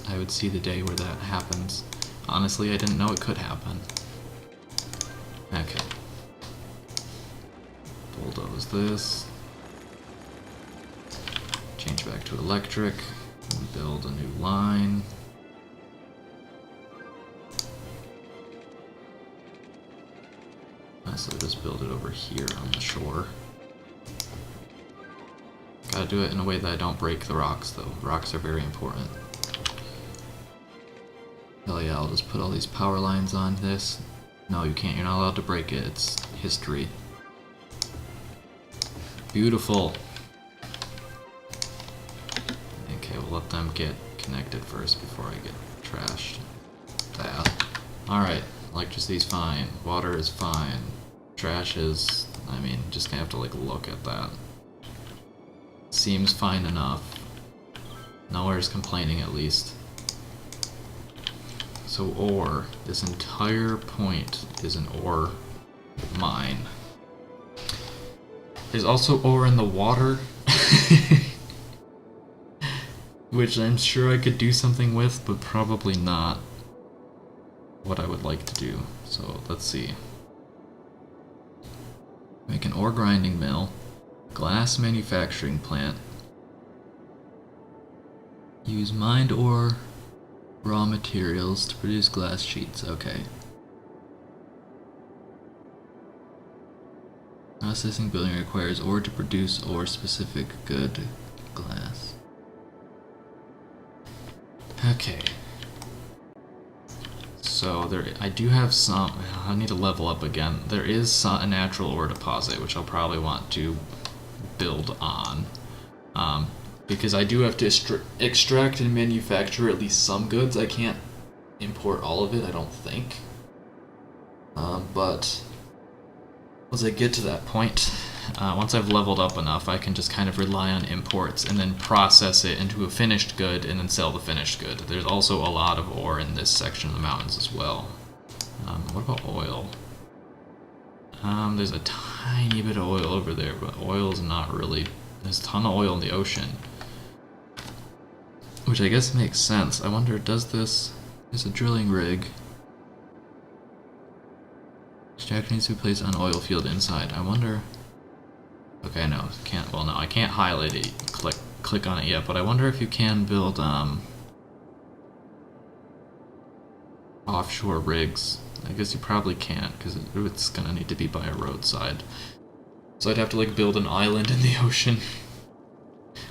I would see the day where that happens. Honestly, I didn't know it could happen. Okay. Bulldoze this. Change back to electric. Build a new line. So just build it over here on the shore. Gotta do it in a way that I don't break the rocks, though. Rocks are very important. Hell yeah, I'll just put all these power lines on this. No, you can't. You're not allowed to break it. It's history. Beautiful. Okay, we'll let them get connected first before I get trashed. That. Alright, electricity's fine. Water is fine. Trash is... I mean, just gonna have to, like, look at that. Seems fine enough. Nowhere's complaining, at least. So ore. This entire point is an ore mine. There's also ore in the water, which I'm sure I could do something with, but probably not what I would like to do. So let's see. Make an ore grinding mill, glass manufacturing plant, use mined ore raw materials to produce glass sheets. Okay. Processing building requires ore to produce ore specific good glass. Okay. So I do have some. I need to level up again. There is a natural ore deposit, which I'll probably want to build on, because I do have to extract and manufacture at least some goods. I can't import all of it, I don't think. But once I get to that point, once I've leveled up enough, I can just kind of rely on imports and then process it into a finished good and then sell the finished good. There's also a lot of ore in this section of the mountains as well. What about oil? There's a tiny bit of oil over there, but oil is not really... There's a ton of oil in the ocean, which I guess makes sense. I wonder, does this... There's a drilling rig. Extractor needs to be placed on oil field inside. I wonder... Okay, no, can't. Well, no, I can't highlight it. Click on it yet, but I wonder if you can build offshore rigs. I guess you probably can't, because it's gonna need to be by a roadside. So I'd have to like build an island in the ocean,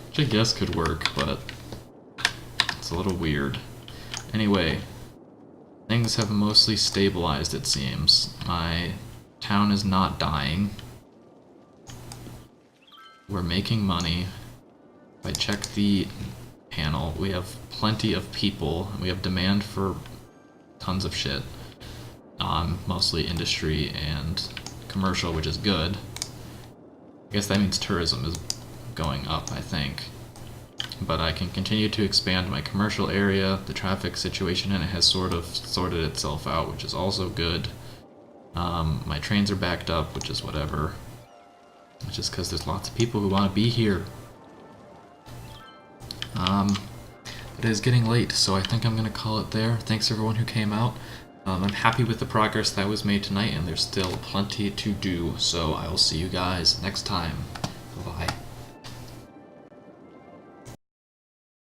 which I guess could work, but it's a little weird. Anyway, things have mostly stabilized, it seems. My town is not dying. We're making money. If I check the panel, we have plenty of people. We have demand for tons of shit. Mostly industry and commercial, which is good. I guess that means tourism is going up, I think. But I can continue to expand my commercial area. The traffic situation in it has sort of sorted itself out, which is also good. My trains are backed up, which is whatever. It's just because there's lots of people who want to be here. It is getting late, so I think I'm going to call it there. Thanks everyone who came out. I'm happy with the progress that was made tonight, and there's still plenty to do, so I will see you guys next time. Bye-bye.